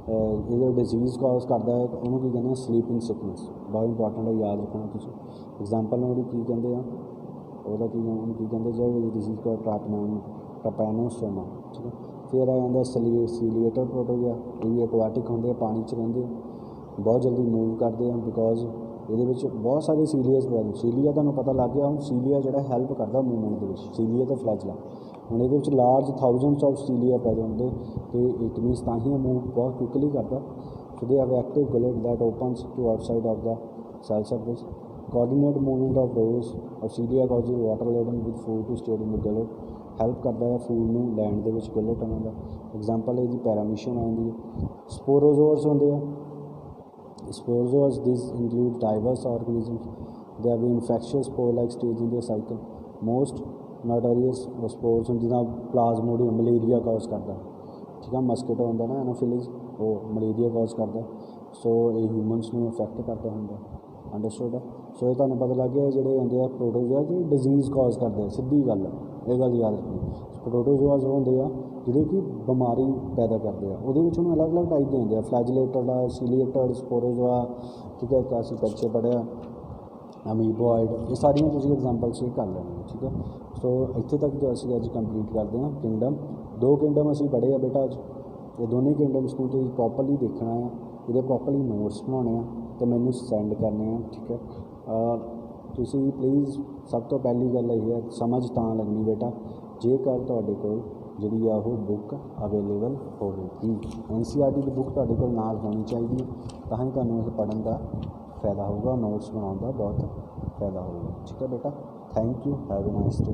ਇਹ ਡਿਜ਼ੀਜ਼ ਕਾਜ਼ ਕਰਦਾ ਹੈ, ਉਹਨੂੰ ਕੀ ਕਹਿੰਦੇ ਆ, ਸਲੀਪਿੰਗ ਸਿਕਨੈਸ। ਬਹੁਤ ਇੰਪੋਰਟੈਂਟ ਹੈ, ਯਾਦ ਰੱਖਣਾ ਤੁਸੀਂ। ਐਗਜ਼ਾਮਪਲ ਉਹਦੀ ਕੀ ਕਹਿੰਦੇ ਆ, ਉਹਦਾ ਉਹਨੂੰ ਕੀ ਕਹਿੰਦੇ, ਜਿਹੜਾ ਡਿਜ਼ੀਜ਼ ਕਾਜ਼ ਟ੍ਰੈਪੈਨੋਸੋਮਾ। ਠੀਕ ਹੈ, ਫਿਰ ਆ ਜਾਂਦਾ ਸੀਲੀਏਟਡ ਪ੍ਰੋਟੋਜ਼ੋਆ। ਇਹ ਵੀ ਐਕਵਾਟਿਕ ਹੁੰਦੇ ਆ, ਪਾਣੀ 'ਚ ਰਹਿੰਦੇ ਆ, ਬਹੁਤ ਜਲਦੀ ਮੂਵ ਕਰਦੇ ਆ, ਬਿਕੋਜ਼ ਇਹਦੇ ਵਿੱਚ ਬਹੁਤ ਸਾਰੇ ਸੀਲੀਆ ਤੁਹਾਨੂੰ ਪਤਾ ਲੱਗ ਗਿਆ। ਹੁਣ ਸੀਲੀਆ ਜਿਹੜਾ ਹੈਲਪ ਕਰਦਾ ਮੂਵਮੈਂਟ ਦੇ ਵਿੱਚ, ਸੀਲੀਆ ਅਤੇ ਫਲੈਜਲਾ। ਹੁਣ ਇਹਦੇ ਵਿੱਚ ਲਾਰਜ ਥਾਊਜੈਂਡਸ ਆਫ ਸੀਲੀਆ ਪੈਦਾ ਹੁੰਦੇ, ਅਤੇ ਇਟ ਮੀਨਸ ਤਾਂ ਹੀ ਇਹ ਮੂਵ ਬਹੁਤ ਕੁਇਕਲੀ ਕਰਦਾ। So they have active gullet that opens to outside of the cell surface. Coordinate movement of rows of cilia causes water laden with food to steered in the gullet. Help ਕਰਦਾ ਹੈ food ਨੂੰ land ਦੇ ਵਿੱਚ ਗਲੇਟ ਉਹਨਾਂ ਦਾ। Example ਇਹਦੀ ਪੈਰਾਮੀਸ਼ਨ ਆਉਂਦੀ ਹੈ। ਸਪੋਰੋਜ਼ੋਅਰਸ ਹੁੰਦੇ ਆ। Sporozoas, these include diverse organisms. They have infectious spore-like stage in their cycle. Most notorious spores ਜਿੱਦਾਂ ਪਲਾਜ਼ਮੋਡੀਅਮ ਮਲੇਰੀਆ ਕਾਜ਼ ਕਰਦਾ। ਠੀਕ ਆ, ਮਸਕੀਟੋ ਹੁੰਦਾ ਨਾ ਐਨੋਫਿਲਿਸ, ਉਹ ਮਲੇਰੀਆ ਕਾਜ਼ ਕਰਦਾ। ਸੋ ਇਹ ਹਿਊਮਨਸ ਨੂੰ ਅਫੈਕਟ ਕਰਦਾ ਹੁੰਦਾ। ਅੰਡਰਸਟੂਡ ਹੈ। ਸੋ ਇਹ ਤੁਹਾਨੂੰ ਪਤਾ ਲੱਗ ਗਿਆ ਜਿਹੜੇ ਹੁੰਦੇ ਆ ਪ੍ਰੋਟੋਜ਼ੋਆ ਕਿ ਡਿਜ਼ੀਜ਼ ਕਾਜ਼ ਕਰਦੇ ਆ, ਸਿੱਧੀ ਗੱਲ ਹੈ, ਇਹ ਗੱਲ ਯਾਦ ਰੱਖਣੀ। ਪ੍ਰੋਟੋਜ਼ੋਆਸ ਹੁੰਦੇ ਆ ਜਿਹੜੇ ਕਿ ਬਿਮਾਰੀ ਪੈਦਾ ਕਰਦੇ ਆ। ਉਹਦੇ ਵਿੱਚ ਉਹਨੂੰ ਅਲੱਗ ਅਲੱਗ ਟਾਈਪ ਦੇ ਹੁੰਦੇ ਆ, ਫਲੈਜਲੇਟਡ ਆ, ਸੀਲੀਏਟਡ, ਸਪੋਰੋਜ਼ੋਆ। ਠੀਕ ਹੈ, ਇੱਕ ਅਸੀਂ ਪਿੱਛੇ ਪੜ੍ਹਿਆ ਅਮੀਬੋਇਡ। ਇਹ ਸਾਰੀਆਂ ਤੁਸੀਂ ਐਗਜ਼ਾਮਪਲਸ ਇਹ ਕਰ ਲੈਣੀਆਂ। ਠੀਕ ਹੈ, ਸੋ ਇੱਥੇ ਤੱਕ ਜੋ ਅਸੀਂ ਅੱਜ ਕੰਪਲੀਟ ਕਰਦੇ ਹਾਂ ਕਿੰਗਡਮ। 2 ਕਿੰਗਡਮ ਅਸੀਂ ਪੜ੍ਹੇ ਆ ਬੇਟਾ ਅੱਜ। ਇਹ ਦੋਨੇ ਕਿੰਗਡਮਸ ਨੂੰ ਤੁਸੀਂ ਪ੍ਰੋਪਰਲੀ ਦੇਖਣਾ ਆ, ਇਹਦੇ ਪ੍ਰੋਪਰਲੀ ਨੋਟਸ ਬਣਾਉਣੇ ਆ ਅਤੇ ਮੈਨੂੰ ਸੈਂਡ ਕਰਨੇ ਆ। ਠੀਕ ਹੈ, ਤੁਸੀਂ ਪਲੀਜ਼ ਸਭ ਤੋਂ ਪਹਿਲੀ ਗੱਲ ਇਹ ਹੈ, ਸਮਝ ਤਾਂ ਲੱਗਣੀ ਬੇਟਾ ਜੇਕਰ ਤੁਹਾਡੇ ਕੋਲ ਜਿਹੜੀ ਆ ਉਹ ਬੁੱਕ ਅਵੇਲੇਬਲ ਹੋਵੇਗੀ। NCERT ਦੀ ਬੁੱਕ ਤੁਹਾਡੇ ਕੋਲ ਨਾਲ ਹੋਣੀ ਚਾਹੀਦੀ, ਤਾਂ ਹੀ ਤੁਹਾਨੂੰ ਇਹ ਪੜ੍ਹਨ ਦਾ ਫਾਇਦਾ ਹੋਊਗਾ, ਨੋਟਸ ਬਣਾਉਣ ਦਾ ਬਹੁਤ ਫਾਇਦਾ ਹੋਊਗਾ। ਠੀਕ ਹੈ ਬੇਟਾ, thank you, have a nice day.